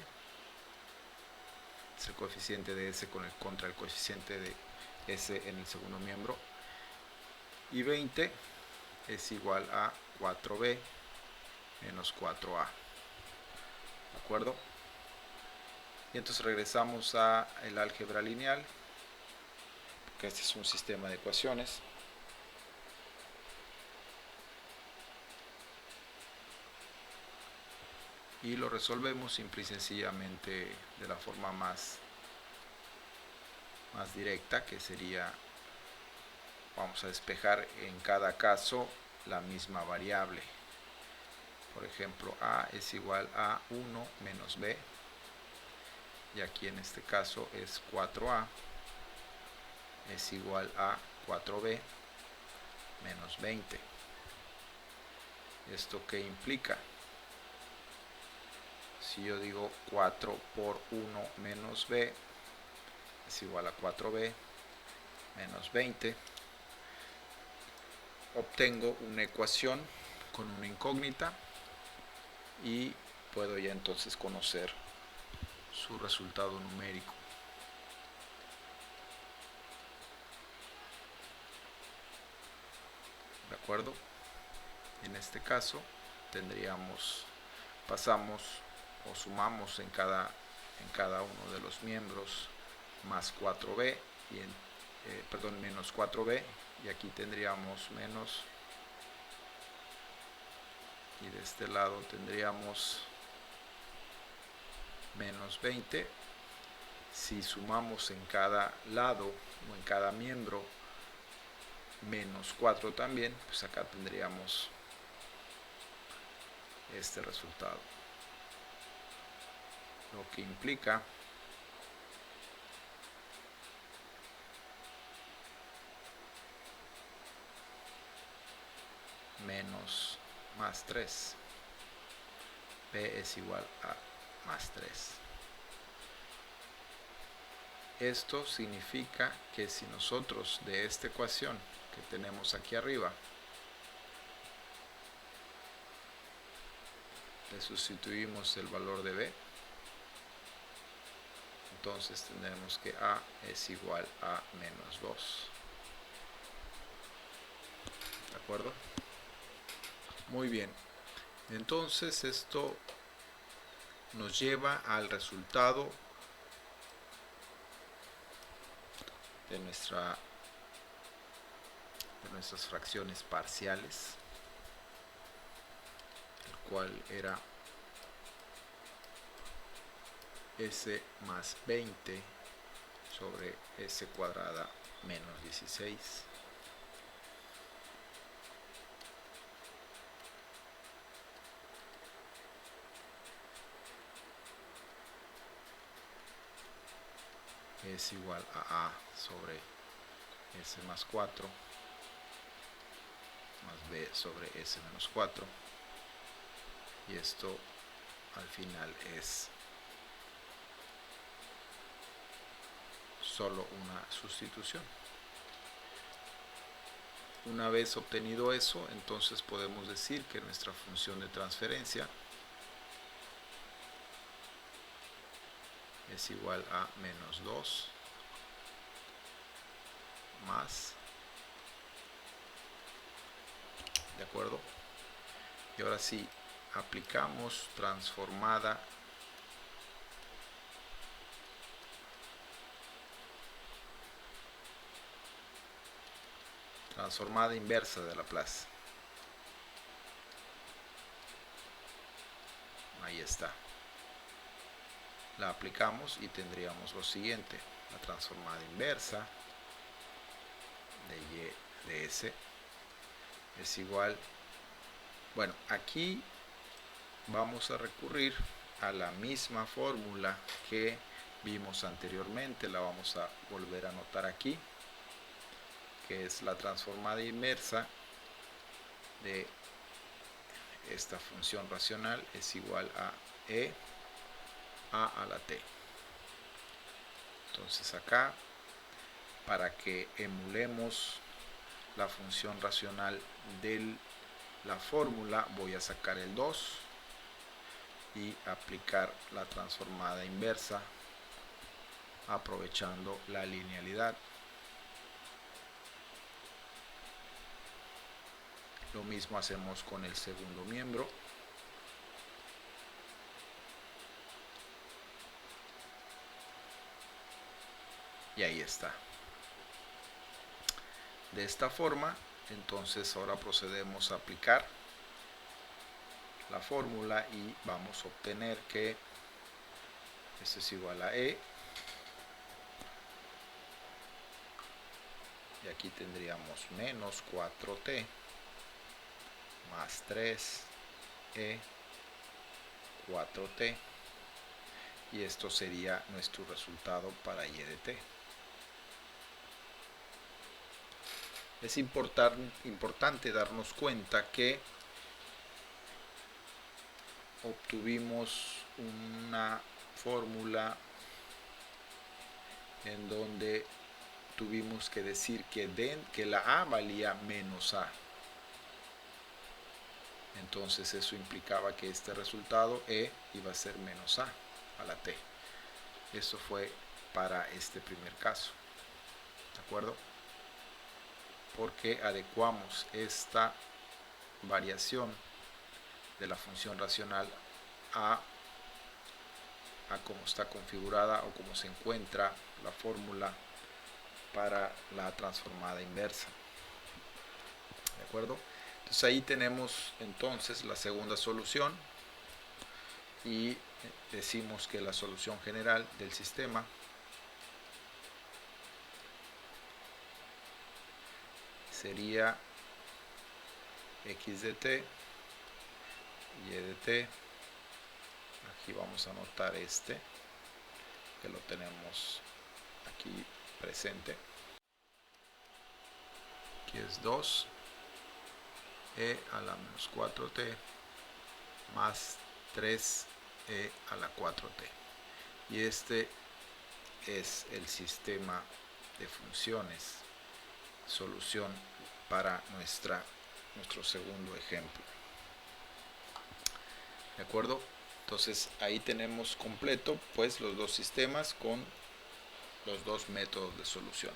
es el coeficiente de S contra el coeficiente de S en el segundo miembro, y 20 es igual a 4b menos 4a. ¿De acuerdo? Y entonces regresamos a el álgebra lineal, que este es un sistema de ecuaciones. Y lo resolvemos simple y sencillamente de la forma más directa, que sería, vamos a despejar en cada caso la misma variable. Por ejemplo, a es igual a 1 menos b, y aquí en este caso es 4a es igual a 4b menos 20. ¿Esto qué implica? Si yo digo 4 por 1 menos b es igual a 4b menos 20, obtengo una ecuación con una incógnita y puedo ya entonces conocer su resultado numérico. ¿De acuerdo? En este caso pasamos o sumamos en cada uno de los miembros más 4b menos 4b, y aquí tendríamos menos, y de este lado tendríamos menos 20. Si sumamos en cada lado o en cada miembro menos 4 también, pues acá tendríamos este resultado, lo que implica menos más 3. B es igual a más 3. Esto significa que si nosotros de esta ecuación que tenemos aquí arriba le sustituimos el valor de b, entonces tendremos que a es igual a menos 2. ¿De acuerdo? Muy bien. Entonces esto nos lleva al resultado de nuestras fracciones parciales, el cual era s más 20 sobre s cuadrada menos 16. Es igual a sobre s más 4 más b sobre s menos 4, y esto al final es solo una sustitución. Una vez obtenido eso, entonces podemos decir que nuestra función de transferencia es igual a menos 2 más, ¿de acuerdo? Y ahora sí, aplicamos transformada inversa de Laplace. Ahí está. La aplicamos y tendríamos lo siguiente: la transformada inversa de y de s es igual, bueno, aquí vamos a recurrir a la misma fórmula que vimos anteriormente, la vamos a volver a anotar aquí, que es la transformada inversa de esta función racional es igual a e a la t. Entonces acá, para que emulemos la función racional de la fórmula, voy a sacar el 2 y aplicar la transformada inversa aprovechando la linealidad. Lo mismo hacemos con el segundo miembro. Y ahí está. De esta forma, entonces ahora procedemos a aplicar la fórmula y vamos a obtener que esto es igual a E. Y aquí tendríamos menos 4t más 3e 4t. Y esto sería nuestro resultado para y de t. Es importante darnos cuenta que obtuvimos una fórmula en donde tuvimos que decir que la A valía menos A. Entonces eso implicaba que este resultado E iba a ser menos A la T. Eso fue para este primer caso. ¿De acuerdo? Porque adecuamos esta variación de la función racional a cómo está configurada o cómo se encuentra la fórmula para la transformada inversa. ¿De acuerdo? Entonces ahí tenemos entonces la segunda solución y decimos que la solución general del sistema sería x de t, y de t. Aquí vamos a anotar este, que lo tenemos aquí presente. Aquí es 2 e a la menos 4t más 3e a la 4t. Y este es el sistema de funciones, solución para nuestro segundo ejemplo. ¿De acuerdo? Entonces ahí tenemos completo pues los dos sistemas con los dos métodos de solución.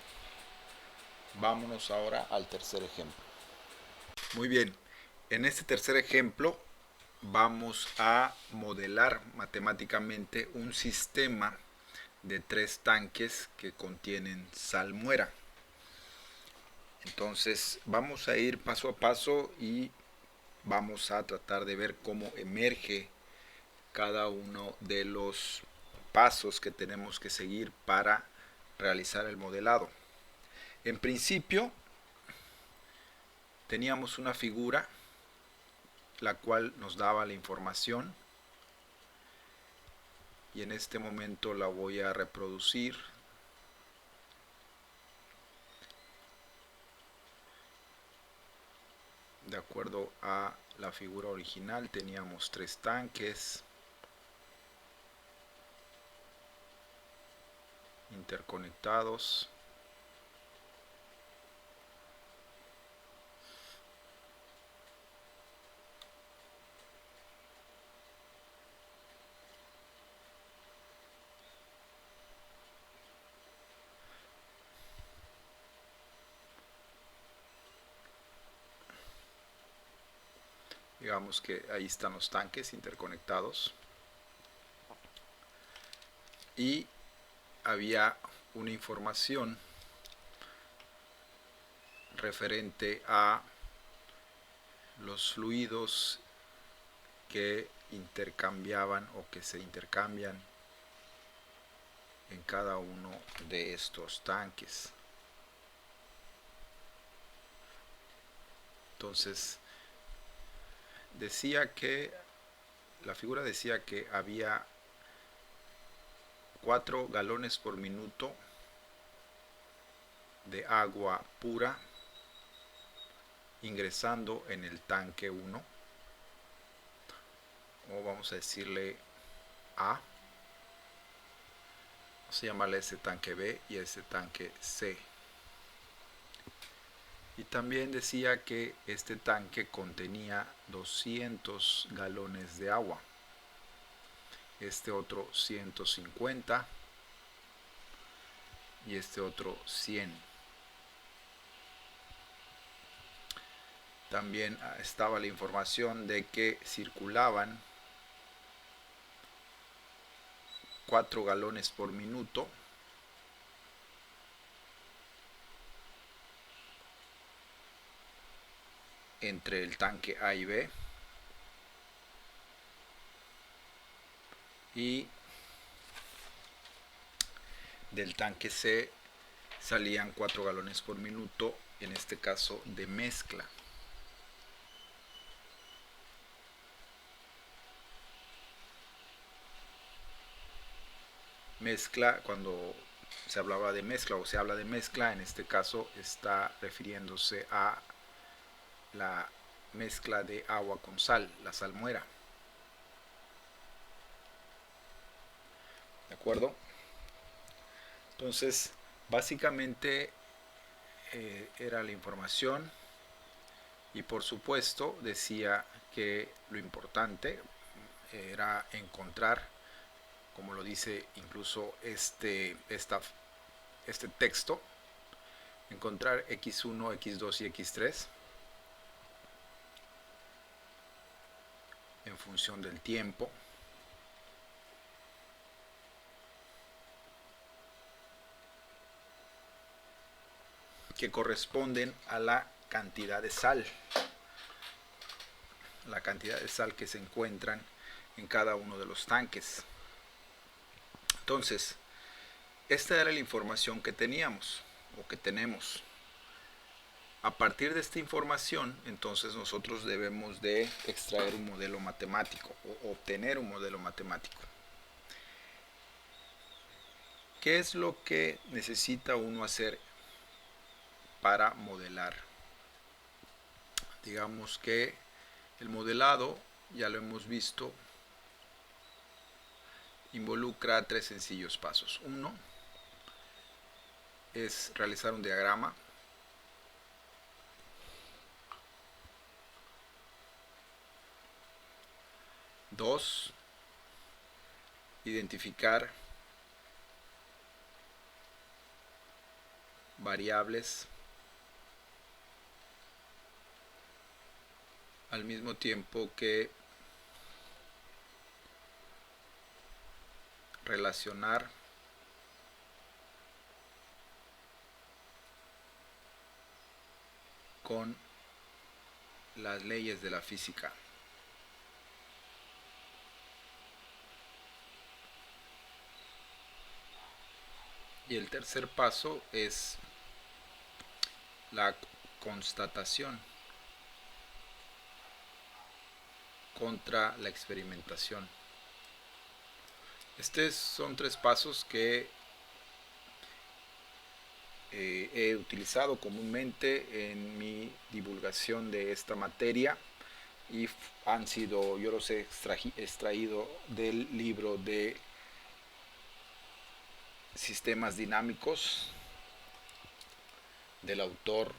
Vámonos ahora al tercer ejemplo. Muy bien, en este tercer ejemplo vamos a modelar matemáticamente un sistema de 3 tanques que contienen salmuera. Entonces vamos a ir paso a paso y vamos a tratar de ver cómo emerge cada uno de los pasos que tenemos que seguir para realizar el modelado. En principio teníamos una figura la cual nos daba la información y en este momento la voy a reproducir. De acuerdo a la figura original teníamos 3 tanques interconectados. Digamos que ahí están los tanques interconectados y había una información referente a los fluidos que intercambiaban o que se intercambian en cada uno de estos tanques. Entonces la figura decía que había 4 galones por minuto de agua pura ingresando en el tanque 1, o vamos a decirle A, vamos a llamarle ese tanque B y ese tanque C. Y también decía que este tanque contenía 200 galones de agua, este otro 150 y este otro 100. También estaba la información de que circulaban 4 galones por minuto entre el tanque A y B, y del tanque C salían 4 galones por minuto, en este caso de mezcla. Mezcla, cuando se hablaba de mezcla o se habla de mezcla, en este caso está refiriéndose a la mezcla de agua con sal, la salmuera. ¿De acuerdo? Entonces, básicamente era la información, y por supuesto decía que lo importante era encontrar, como lo dice incluso este texto, encontrar x1, x2 y x3 en función del tiempo, que corresponden a la cantidad de sal que se encuentran en cada uno de los tanques. Entonces, esta era la información que teníamos o que tenemos. A partir de esta información, entonces nosotros debemos de extraer un modelo matemático o obtener un modelo matemático. ¿Qué es lo que necesita uno hacer para modelar? Digamos que el modelado, ya lo hemos visto, involucra 3 sencillos pasos. Uno es realizar un diagrama. 2, identificar variables al mismo tiempo que relacionar con las leyes de la física. Y el tercer paso es la constatación contra la experimentación. Estos son 3 pasos que he utilizado comúnmente en mi divulgación de esta materia, y han sido, yo los he extraído del libro de Sistemas Dinámicos del autor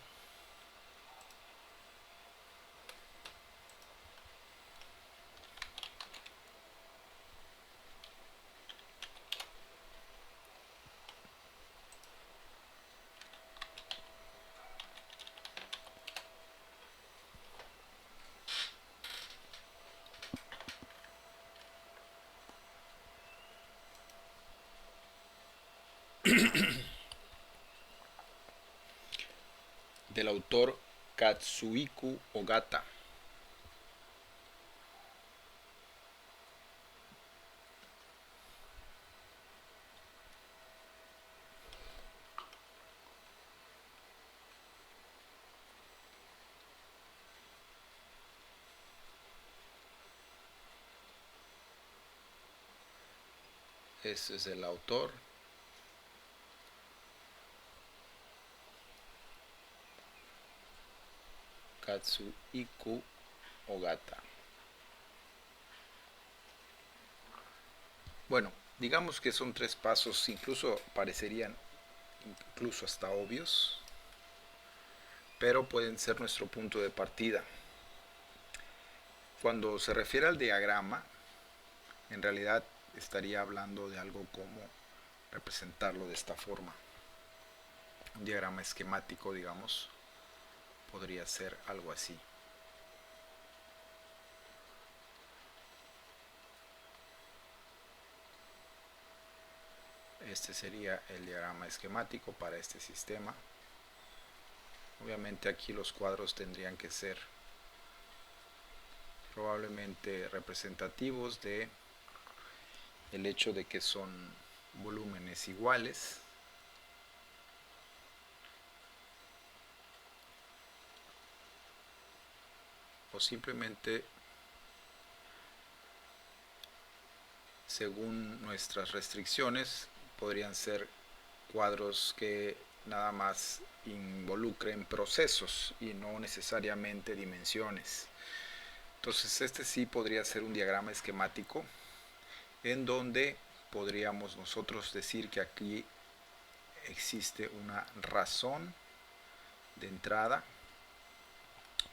Katsuhiko Ogata. Ese es el autor. Katsuhiko Ogata. Bueno, digamos que son 3 pasos, incluso parecerían incluso hasta obvios, pero pueden ser nuestro punto de partida. Cuando se refiere al diagrama, en realidad estaría hablando de algo como representarlo de esta forma. Un diagrama esquemático, digamos, podría ser algo así. Este sería el diagrama esquemático para este sistema. Obviamente aquí los cuadros tendrían que ser probablemente representativos de el hecho de que son volúmenes iguales. O simplemente según nuestras restricciones podrían ser cuadros que nada más involucren procesos y no necesariamente dimensiones. Entonces este sí podría ser un diagrama esquemático en donde podríamos nosotros decir que aquí existe una razón de entrada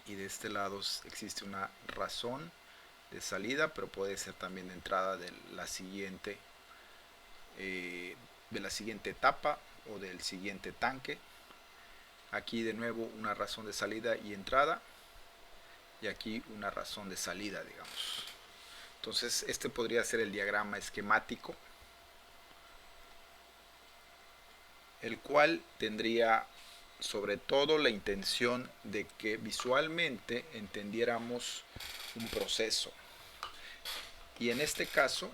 y de este lado existe una razón de salida, pero puede ser también de entrada de la siguiente etapa o del siguiente tanque. Aquí de nuevo una razón de salida y entrada, y aquí una razón de salida, digamos. Entonces este podría ser el diagrama esquemático, el cual tendría sobre todo la intención de que visualmente entendiéramos un proceso. Y en este caso,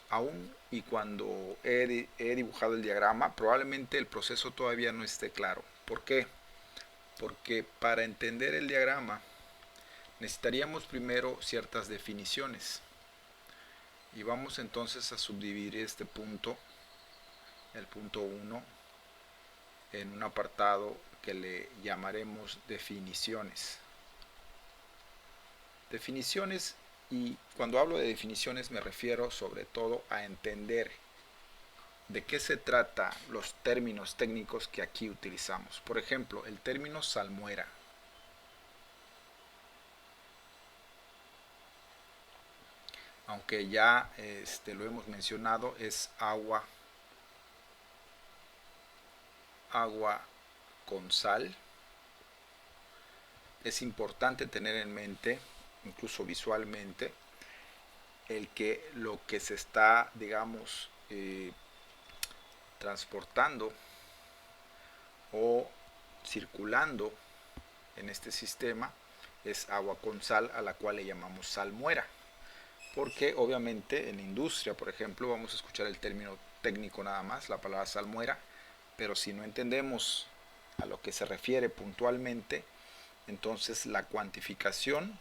aún y cuando he dibujado el diagrama, probablemente el proceso todavía no esté claro. ¿Por qué? Porque para entender el diagrama necesitaríamos primero ciertas definiciones. Y vamos entonces a subdividir este punto, el punto 1, en un apartado que le llamaremos definiciones. Definiciones, y cuando hablo de definiciones me refiero sobre todo a entender de qué se trata los términos técnicos que aquí utilizamos. Por ejemplo, el término salmuera. Aunque ya lo hemos mencionado, es agua con sal. Es importante tener en mente, incluso visualmente, el que lo que se está, digamos, transportando o circulando en este sistema es agua con sal, a la cual le llamamos salmuera. Porque obviamente en la industria, por ejemplo, vamos a escuchar el término técnico nada más, la palabra salmuera, pero si no entendemos a lo que se refiere puntualmente, entonces la cuantificación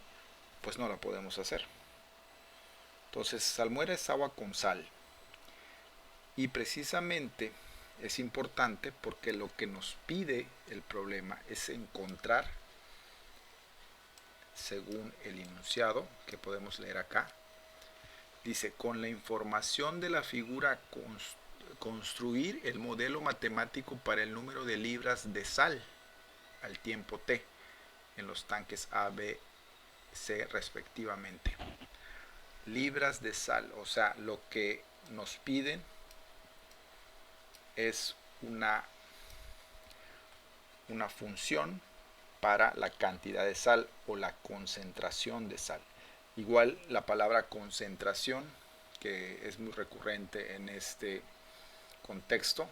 pues no la podemos hacer. Entonces salmuera es agua con sal, y precisamente es importante porque lo que nos pide el problema es encontrar, según el enunciado que podemos leer acá, dice: con la información de la figura construir el modelo matemático para el número de libras de sal al tiempo t en los tanques A, B, C respectivamente. Libras de sal, o sea, lo que nos piden es una función para la cantidad de sal o la concentración de sal. Igual la palabra concentración, que es muy recurrente en este contexto,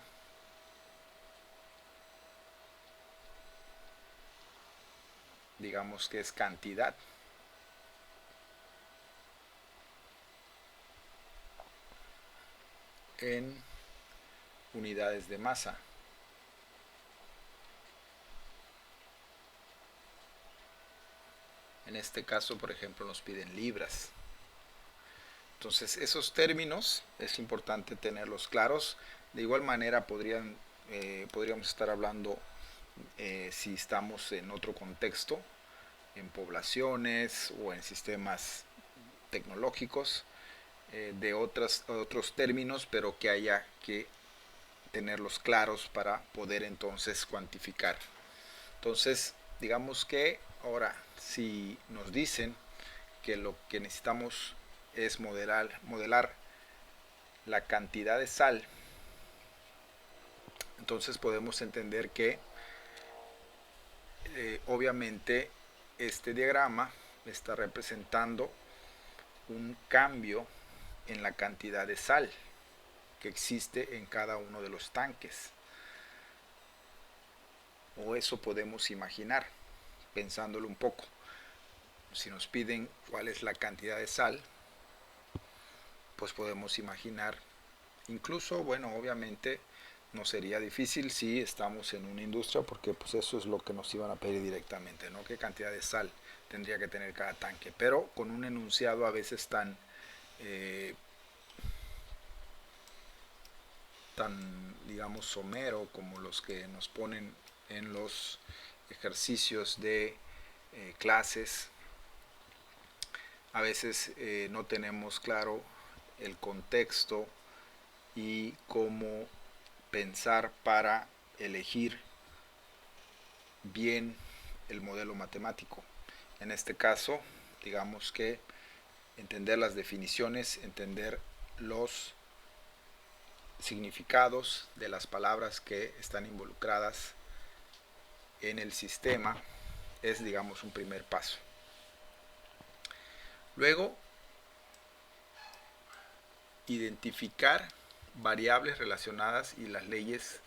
digamos que es cantidad. En unidades de masa. En este caso, por ejemplo, nos piden libras. Entonces, esos términos es importante tenerlos claros. De igual manera, podríamos estar hablando, si estamos en otro contexto, en poblaciones o en sistemas tecnológicos, de otros términos, pero que haya que tenerlos claros para poder entonces cuantificar. Entonces, digamos que ahora, si nos dicen que lo que necesitamos es modelar la cantidad de sal Entonces podemos entender que obviamente este diagrama está representando un cambio en la cantidad de sal que existe en cada uno de los tanques, o eso podemos imaginar pensándolo un poco. Si nos piden cuál es la cantidad de sal, pues podemos imaginar, incluso, bueno, obviamente no sería difícil si estamos en una industria, porque pues eso es lo que nos iban a pedir directamente, ¿no? ¿Qué cantidad de sal tendría que tener cada tanque? Pero con un enunciado a veces eh, tan, digamos, somero como los que nos ponen en los ejercicios de clases, a veces no tenemos claro el contexto y cómo pensar para elegir bien el modelo matemático. En este caso, digamos que entender las definiciones, entender los significados de las palabras que están involucradas en el sistema es, digamos, un primer paso. Luego, identificar variables relacionadas y las leyes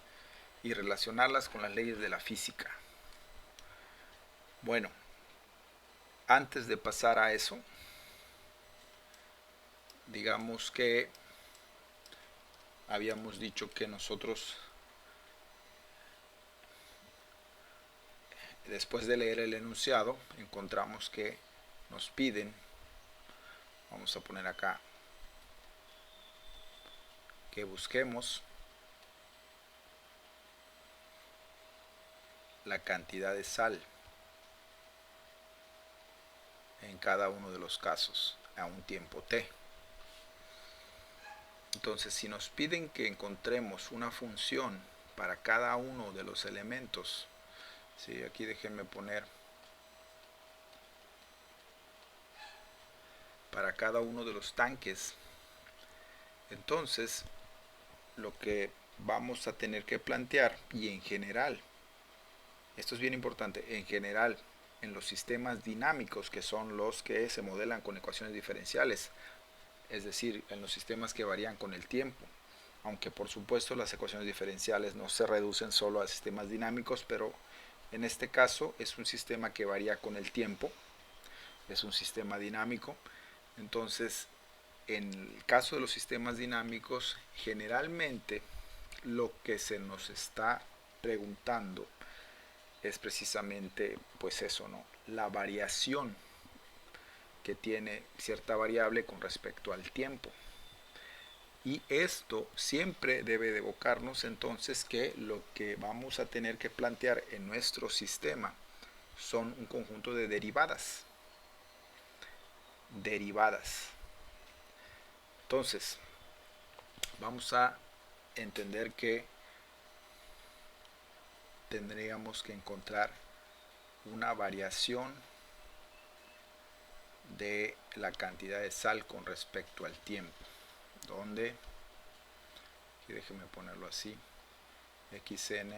y relacionarlas con las leyes de la física. Bueno, antes de pasar a eso, digamos que habíamos dicho que nosotros, después de leer el enunciado, encontramos que nos piden, vamos a poner acá, que busquemos la cantidad de sal en cada uno de los casos a un tiempo t. Entonces, si nos piden que encontremos una función para cada uno de los elementos, ¿sí? Aquí déjenme poner para cada uno de los tanques. Entonces, lo que vamos a tener que plantear, y en general, esto es bien importante, en general, en los sistemas dinámicos, que son los que se modelan con ecuaciones diferenciales, es decir, en los sistemas que varían con el tiempo, aunque por supuesto las ecuaciones diferenciales no se reducen solo a sistemas dinámicos, pero en este caso es un sistema que varía con el tiempo, es un sistema dinámico. Entonces, en el caso de los sistemas dinámicos, generalmente lo que se nos está preguntando es precisamente pues eso, ¿no? La variación que tiene cierta variable con respecto al tiempo. Y esto siempre debe de evocarnos entonces que lo que vamos a tener que plantear en nuestro sistema son un conjunto de derivadas. Entonces, vamos a entender que tendríamos que encontrar una variación de la cantidad de sal con respecto al tiempo, donde, y déjeme ponerlo así, xn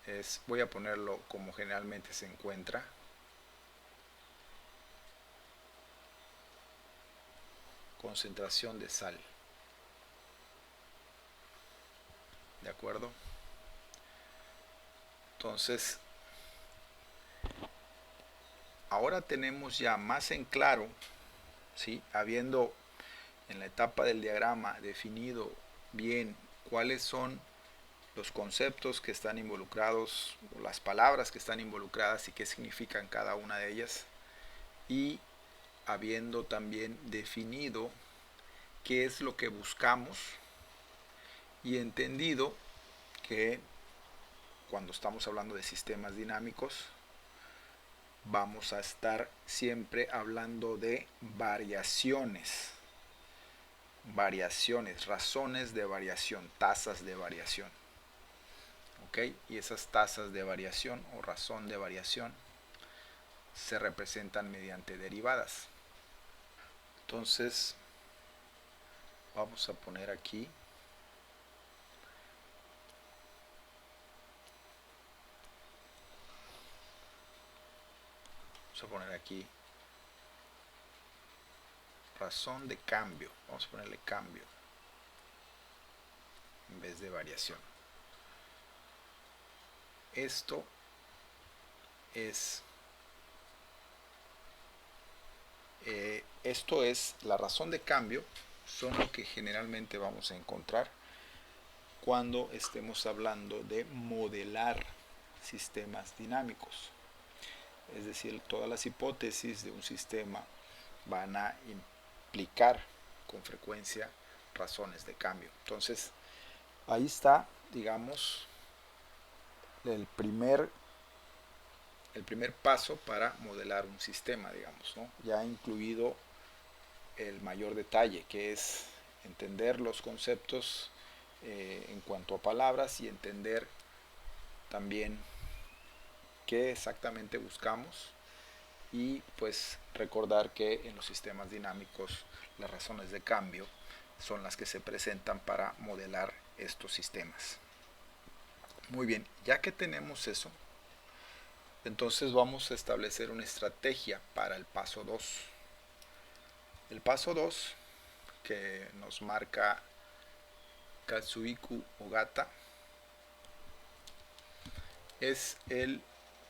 es, voy a ponerlo como generalmente se encuentra, concentración de sal, ¿de acuerdo? Entonces, ahora tenemos ya más en claro, ¿sí? Habiendo en la etapa del diagrama definido bien cuáles son los conceptos que están involucrados, las palabras que están involucradas y qué significan cada una de ellas, y habiendo también definido qué es lo que buscamos y entendido que cuando estamos hablando de sistemas dinámicos vamos a estar siempre hablando de variaciones, razones de variación, tasas de variación. ¿Ok? Y esas tasas de variación o razón de variación se representan mediante derivadas. Entonces, vamos a poner aquí Vamos a poner aquí razón de cambio. Vamos a ponerle cambio en vez de variación. Esto es la razón de cambio, son lo que generalmente vamos a encontrar cuando estemos hablando de modelar sistemas dinámicos. Es decir, todas las hipótesis de un sistema van a implicar con frecuencia razones de cambio. Entonces, ahí está, digamos, el primer paso para modelar un sistema, digamos, ¿no? Ya incluido el mayor detalle, que es entender los conceptos en cuanto a palabras y entender también qué exactamente buscamos, y pues recordar que en los sistemas dinámicos las razones de cambio son las que se presentan para modelar estos sistemas. Muy bien, ya que tenemos eso, entonces vamos a establecer una estrategia para el paso 2. El paso 2 que nos marca Kazuhiko Ogata es el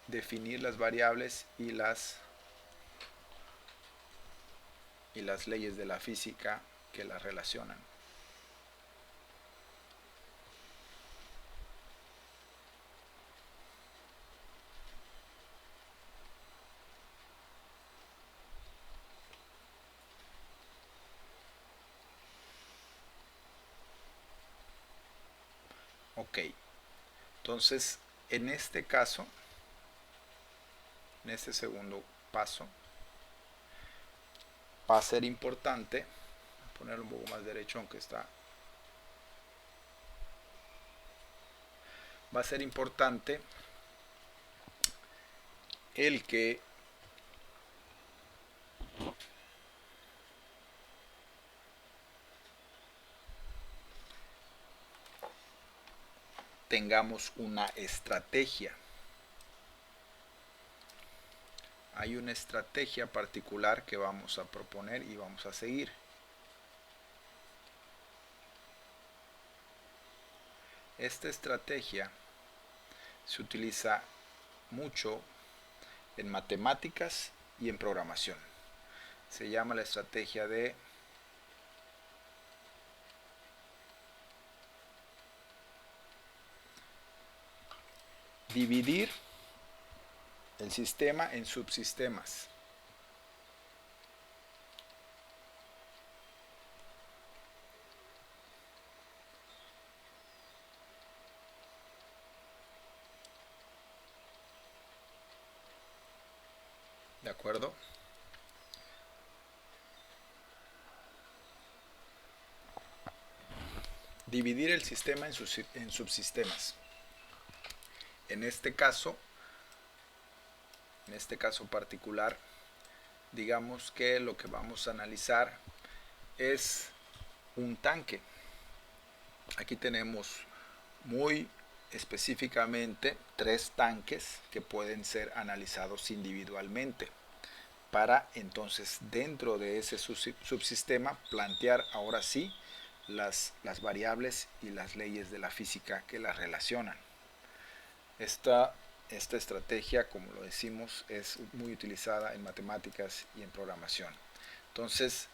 definir las variables y las leyes de la física que las relacionan. Ok, entonces en este caso, en este segundo paso, va a ser importante, voy a ponerlo un poco más derecho aunque está, va a ser importante el que tengamos una estrategia. Hay una estrategia particular que vamos a proponer y vamos a seguir. Esta estrategia se utiliza mucho en matemáticas y en programación. Se llama la estrategia de dividir el sistema en subsistemas. ¿De acuerdo? Dividir el sistema en subsistemas. En este caso particular, digamos que lo que vamos a analizar es un tanque. Aquí tenemos muy específicamente 3 tanques que pueden ser analizados individualmente, para entonces dentro de ese subsistema plantear ahora sí las variables y las leyes de la física que las relacionan. Esta estrategia, como lo decimos, es muy utilizada en matemáticas y en programación. Entonces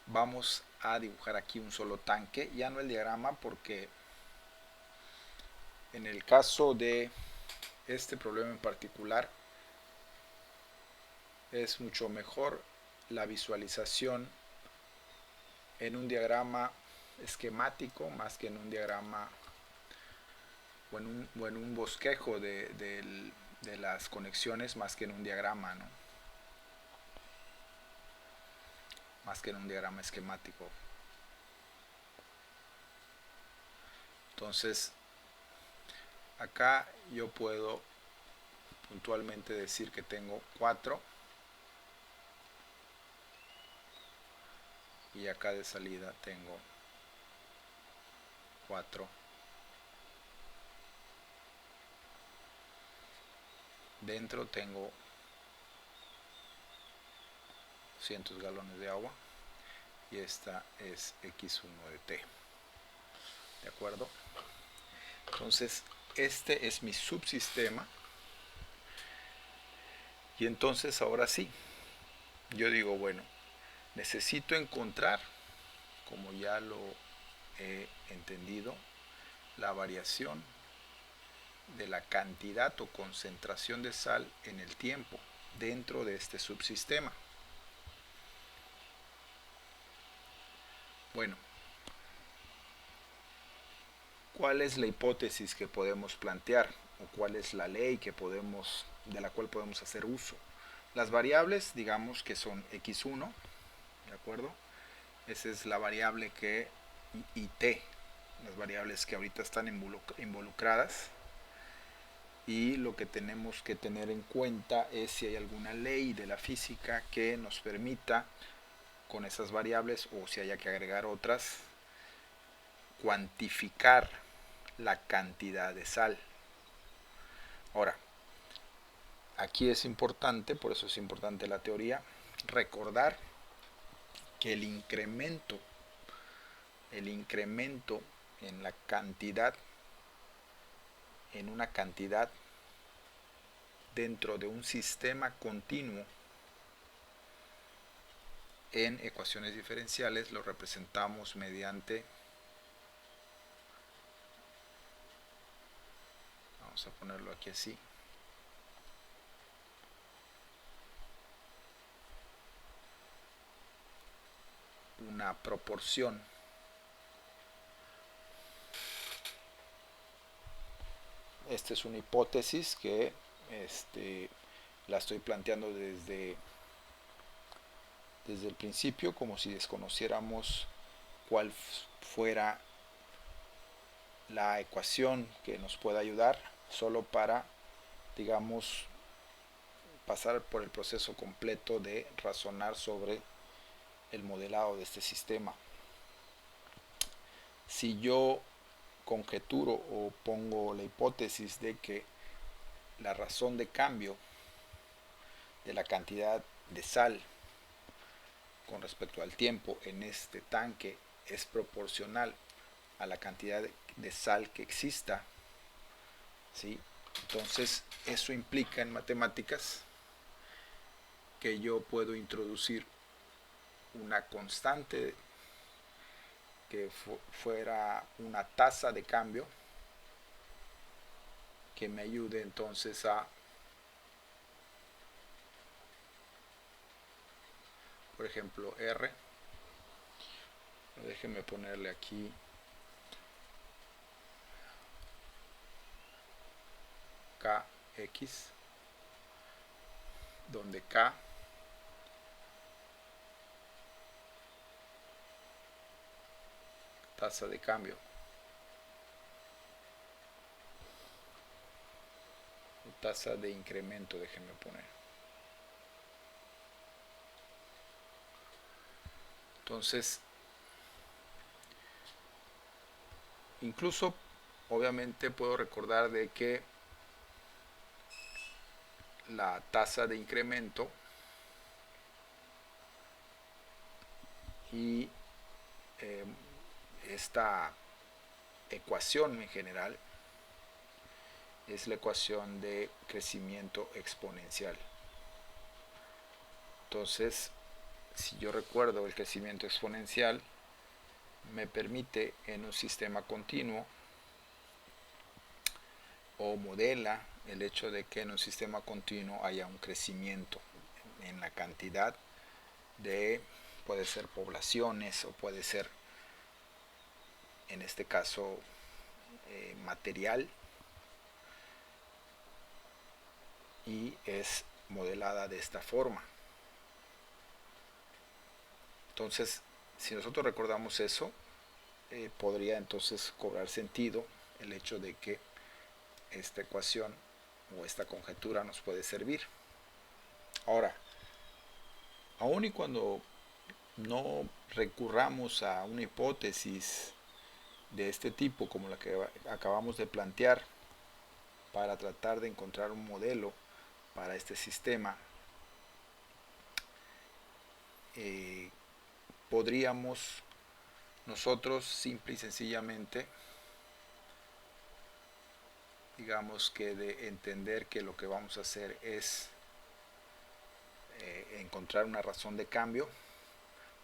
vamos a dibujar aquí un solo tanque, ya no el diagrama, porque en el caso de este problema en particular es mucho mejor la visualización en un diagrama esquemático más que en un diagrama o en un bosquejo de las conexiones, más que en un diagrama, ¿no? Más que en un diagrama esquemático. Entonces acá yo puedo puntualmente decir que tengo 4 y acá de salida tengo 4. Dentro tengo 200 galones de agua, y esta es x1 de t. ¿De acuerdo? Entonces, este es mi subsistema. Y entonces, ahora sí, yo digo, bueno, necesito encontrar, como ya lo he entendido, la variación de la cantidad o concentración de sal en el tiempo dentro de este subsistema. Bueno, ¿cuál es la hipótesis que podemos plantear? ¿O cuál es la ley de la cual podemos hacer uso? Las variables, digamos que son x1, ¿de acuerdo? Esa es la variable y t, las variables que ahorita están involucradas. Y lo que tenemos que tener en cuenta es si hay alguna ley de la física que nos permita, con esas variables, o si haya que agregar otras, cuantificar la cantidad de sal. Ahora, aquí es importante, por eso es importante la teoría, recordar que el incremento en la cantidad, en una cantidad dentro de un sistema continuo en ecuaciones diferenciales lo representamos mediante, vamos a ponerlo aquí así, una proporción. Esta es una hipótesis que la estoy planteando desde el principio, como si desconociéramos cuál fuera la ecuación que nos pueda ayudar, solo para, digamos, pasar por el proceso completo de razonar sobre el modelado de este sistema. Si yo conjeturo o pongo la hipótesis de que la razón de cambio de la cantidad de sal con respecto al tiempo en este tanque es proporcional a la cantidad de sal que exista, ¿sí? Entonces eso implica en matemáticas que yo puedo introducir una constante que fuera una tasa de cambio que me ayude entonces a, por ejemplo, R, déjenme ponerle aquí Kx, donde K tasa de cambio, tasa de incremento, déjenme poner. Entonces, incluso, obviamente, puedo recordar de que la tasa de incremento y esta ecuación en general es la ecuación de crecimiento exponencial. Entonces, si yo recuerdo, el crecimiento exponencial me permite en un sistema continuo, o modela el hecho de que en un sistema continuo haya un crecimiento en la cantidad de, puede ser poblaciones, o puede ser, en este caso, material, y es modelada de esta forma. Entonces, si nosotros recordamos eso, podría entonces cobrar sentido el hecho de que esta ecuación o esta conjetura nos puede servir. Ahora, aun y cuando no recurramos a una hipótesis de este tipo como la que acabamos de plantear para tratar de encontrar un modelo para este sistema, podríamos nosotros simple y sencillamente, digamos que de entender que lo que vamos a hacer es encontrar una razón de cambio,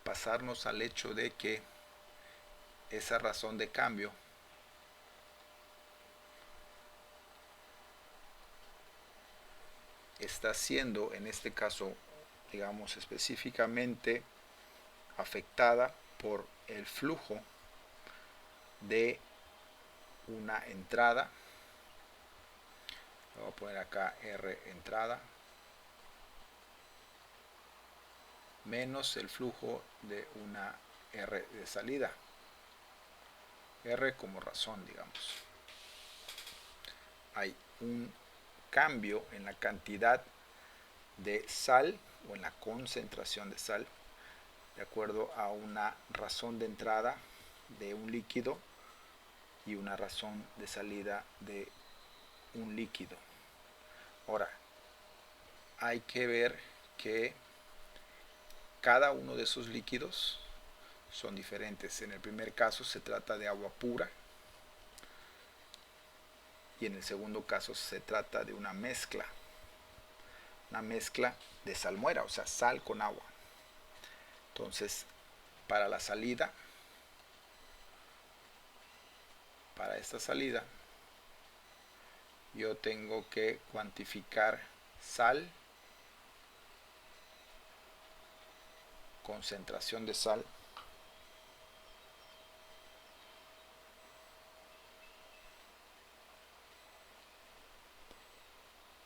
pasarnos al hecho de que esa razón de cambio está siendo, en este caso, digamos específicamente afectada por el flujo de una entrada. Voy a poner acá R entrada menos el flujo de una R de salida. R como razón, digamos. Hay un cambio en la cantidad de sal o en la concentración de sal de acuerdo a una razón de entrada de un líquido y una razón de salida de un líquido. Ahora, hay que ver que cada uno de esos líquidos son diferentes. En el primer caso se trata de agua pura y en el segundo caso se trata de una mezcla de salmuera, o sea, sal con agua. Entonces, para la salida, para esta salida, yo tengo que cuantificar sal, concentración de sal,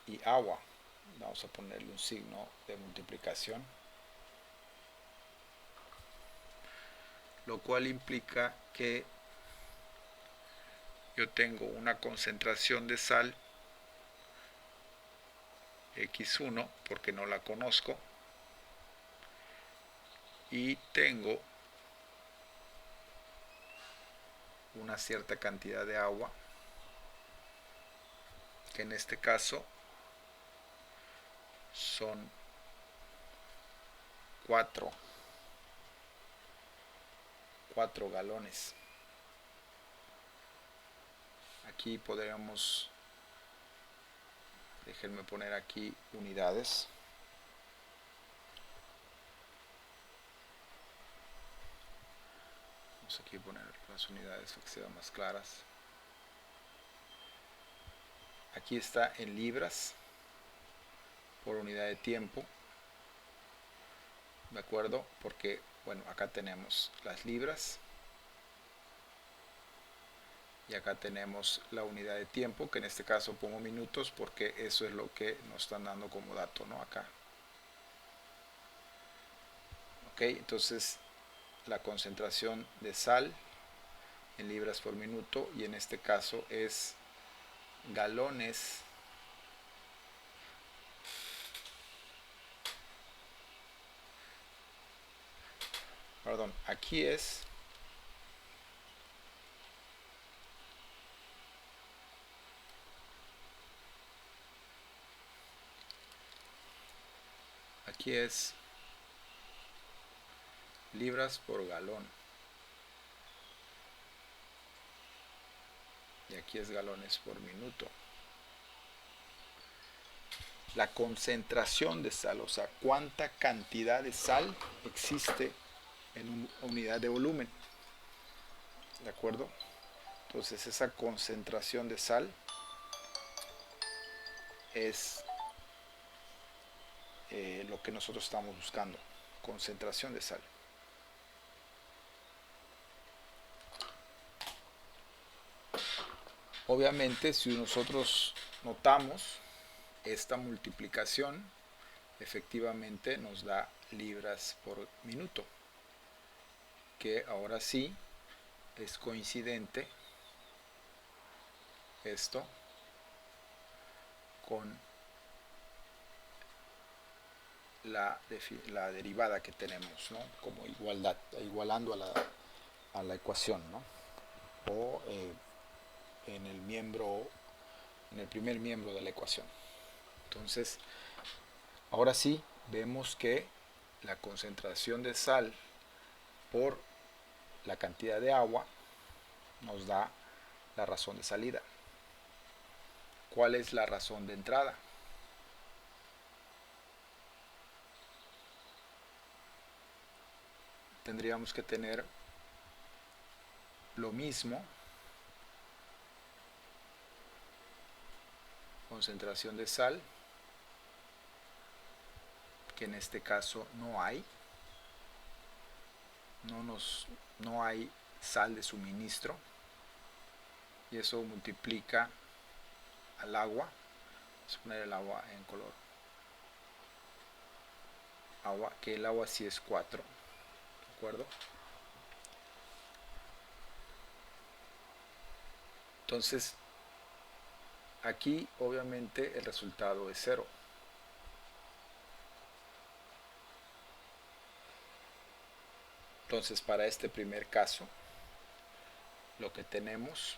y agua. Vamos a ponerle un signo de multiplicación, lo cual implica que yo tengo una concentración de sal x1 porque no la conozco y tengo una cierta cantidad de agua que en este caso son 4 galones. Aquí podríamos, déjenme poner aquí unidades. Vamos aquí a poner las unidades para que sean más claras. Aquí está en libras por unidad de tiempo, ¿de acuerdo? Porque, bueno, acá tenemos las libras y acá tenemos la unidad de tiempo, que en este caso pongo minutos porque eso es lo que nos están dando como dato, ¿no? Acá. Ok, entonces la concentración de sal en libras por minuto y en este caso es galones perdón, aquí es libras por galón y aquí es galones por minuto. La concentración de sal, o sea, cuánta cantidad de sal existe en una unidad de volumen, ¿de acuerdo? Entonces esa concentración de sal es lo que nosotros estamos buscando, concentración de sal. Obviamente, si nosotros notamos esta multiplicación, efectivamente nos da libras por minuto, que ahora sí es coincidente esto con la derivada que tenemos, ¿no? Como igualdad, igualando a la ecuación, ¿no? O en el primer miembro de la ecuación. Entonces, ahora sí vemos que la concentración de sal por la cantidad de agua nos da la razón de salida. ¿Cuál es la razón de entrada? Tendríamos que tener lo mismo, concentración de sal, que en este caso no hay, no hay sal de suministro, y eso multiplica al agua. Vamos a poner el agua en color agua, que el agua sí es 4, ¿de acuerdo? Entonces aquí obviamente el resultado es 0. Entonces para este primer caso lo que tenemos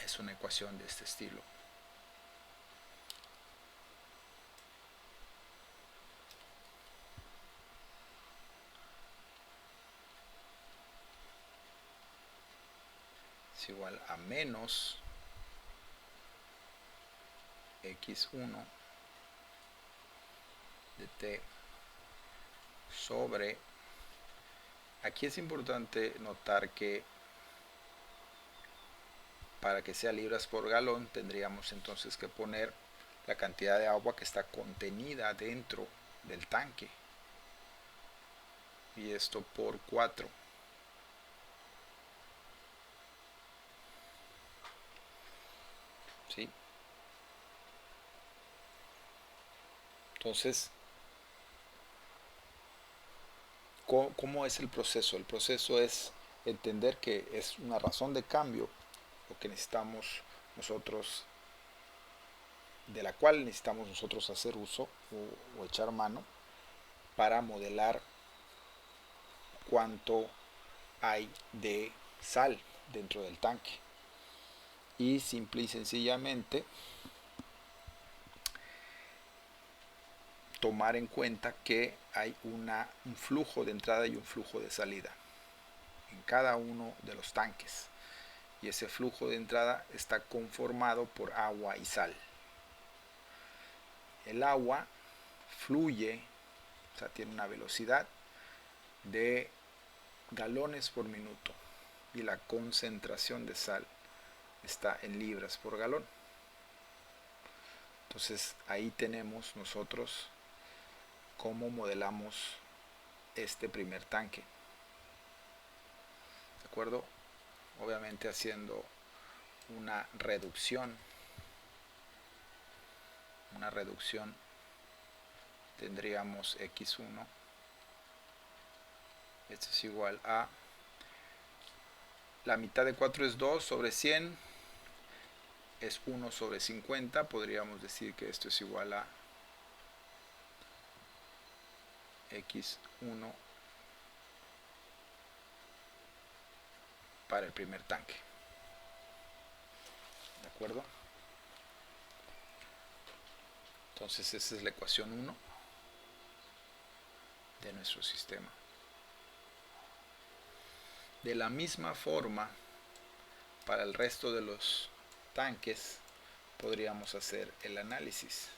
es una ecuación de este estilo. Es igual a menos x1 de t sobre, aquí es importante notar que para que sea libras por galón tendríamos entonces que poner la cantidad de agua que está contenida dentro del tanque, y esto por 4. ¿Sí? Entonces, ¿cómo es el proceso? El proceso es entender que es una razón de cambio lo que necesitamos nosotros, de la cual necesitamos nosotros hacer uso o echar mano para modelar cuánto hay de sal dentro del tanque. Y simple y sencillamente tomar en cuenta que hay un flujo de entrada y un flujo de salida en cada uno de los tanques, y ese flujo de entrada está conformado por agua y sal. El agua fluye, o sea, tiene una velocidad de galones por minuto, y la concentración de sal está en libras por galón. Entonces ahí tenemos nosotros cómo modelamos este primer tanque, ¿de acuerdo? Obviamente haciendo una reducción tendríamos x1, esto es igual a, la mitad de 4 es 2 sobre 100, es 1 sobre 50, podríamos decir que esto es igual a x1 para el primer tanque, ¿de acuerdo? Entonces esa es la ecuación 1 de nuestro sistema. De la misma forma, para el resto de los tanques podríamos hacer el análisis.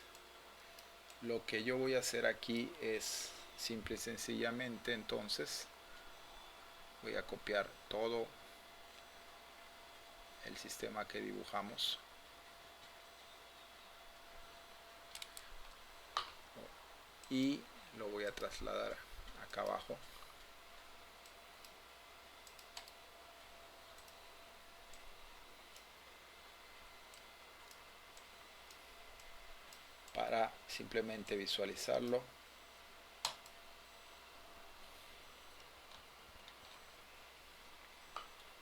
Lo que yo voy a hacer aquí es simple y sencillamente, entonces voy a copiar todo el sistema que dibujamos y lo voy a trasladar acá abajo. Para simplemente visualizarlo.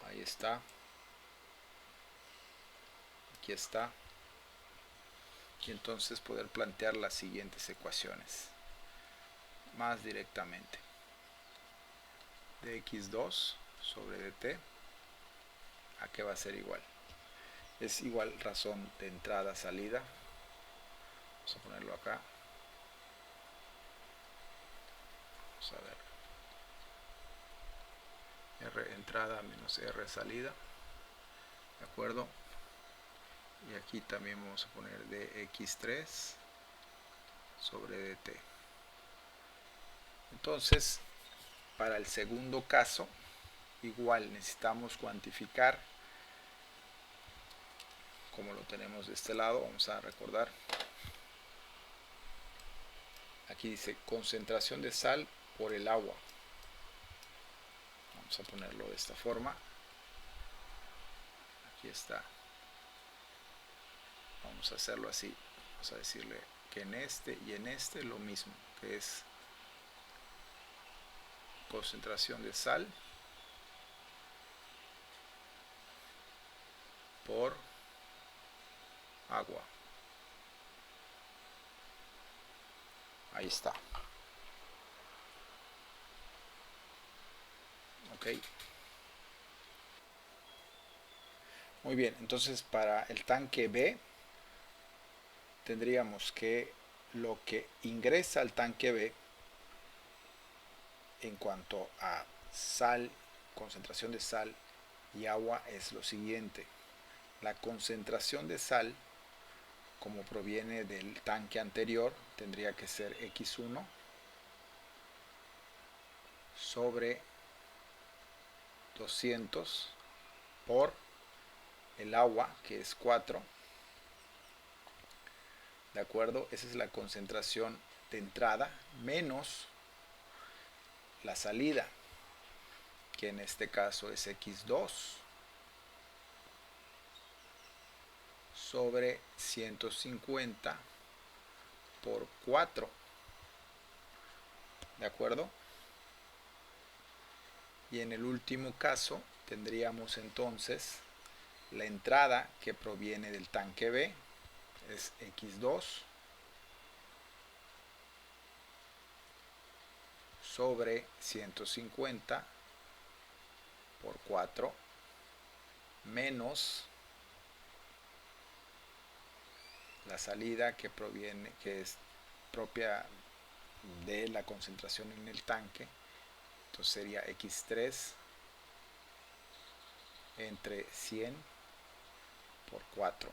Ahí está. Aquí está. Y entonces poder plantear las siguientes ecuaciones más directamente. dx2 sobre dt, ¿a qué va a ser igual? Es igual razón de entrada salida. Vamos a ponerlo acá. Vamos a ver, R entrada menos R salida, ¿de acuerdo? Y aquí también vamos a poner dx3 sobre dt. Entonces, para el segundo caso, igual necesitamos cuantificar, como lo tenemos de este lado. Vamos a recordar, aquí dice concentración de sal por el agua. Vamos a ponerlo de esta forma. Aquí está. Vamos a hacerlo así. Vamos a decirle que en este y en este lo mismo, que es concentración de sal por agua. Ahí está. Ok. Muy bien, entonces para el tanque B tendríamos que lo que ingresa al tanque B en cuanto a sal, concentración de sal y agua es lo siguiente. La concentración de sal, como proviene del tanque anterior, tendría que ser X1 sobre 200 por el agua, que es 4. ¿De acuerdo? Esa es la concentración de entrada, menos la salida, que en este caso es X2 sobre 150 por 4. ¿De acuerdo? Y en el último caso tendríamos entonces la entrada que proviene del tanque B, es X2 sobre 150 por 4 menos la salida que proviene, que es propia de la concentración en el tanque. Entonces sería X3 entre 100 por 4.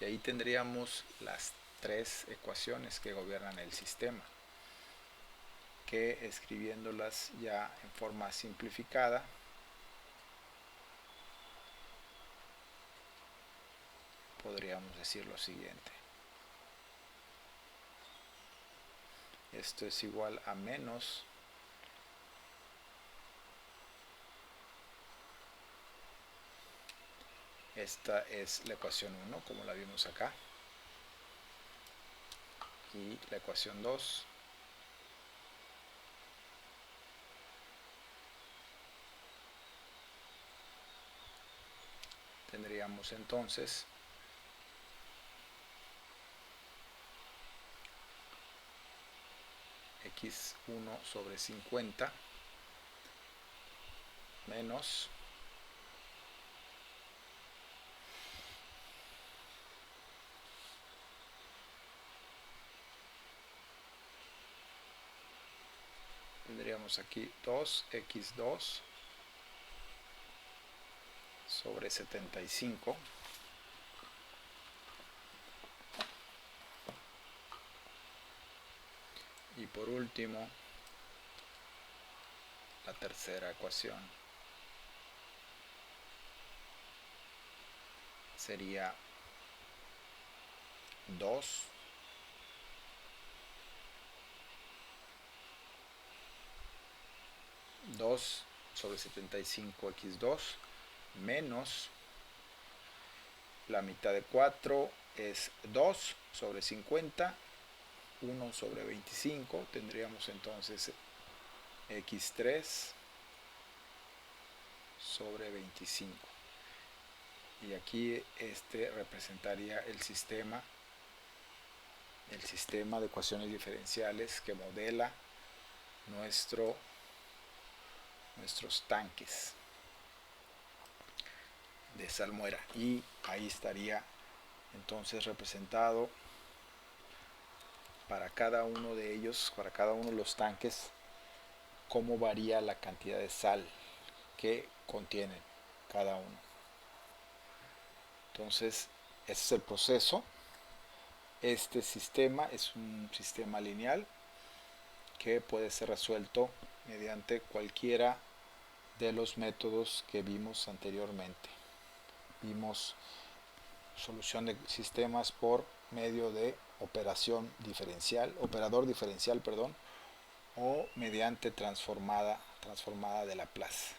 Y ahí tendríamos las tres ecuaciones que gobiernan el sistema, que escribiéndolas ya en forma simplificada podríamos decir lo siguiente: esto es igual a menos esta es la ecuación 1 como la vimos acá, y la ecuación 2 tendríamos entonces X1 sobre 50 menos tendríamos aquí 2x2 sobre 75 y por último la tercera ecuación sería 2 sobre 75x2 menos la mitad de 4 es 2 sobre 50, 1 sobre 25, tendríamos entonces x3 sobre 25. Y aquí este representaría el sistema de ecuaciones diferenciales que modela nuestros tanques de salmuera, y ahí estaría entonces representado para cada uno de ellos, para cada uno de los tanques, cómo varía la cantidad de sal que contienen cada uno. Entonces, ese es el proceso. Este sistema es un sistema lineal que puede ser resuelto mediante cualquiera de los métodos que vimos anteriormente. Vimos solución de sistemas por medio de operador diferencial, o mediante transformada de Laplace.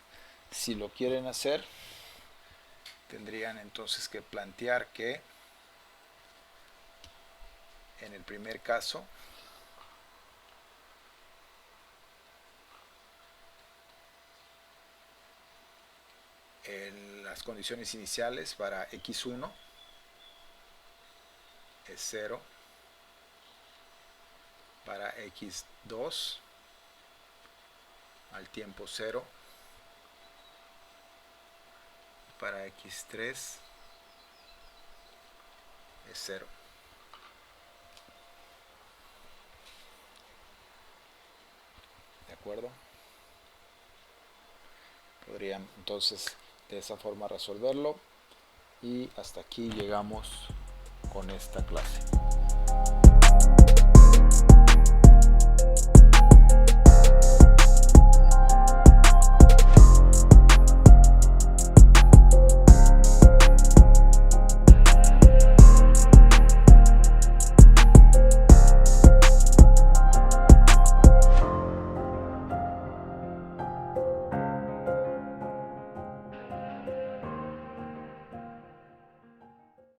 Si lo quieren hacer, tendrían entonces que plantear que en el primer caso las condiciones iniciales para x1 es 0, para x2 al tiempo 0, para x3 es 0. ¿De acuerdo? Podrían entonces de esa forma resolverlo, y hasta aquí llegamos con esta clase.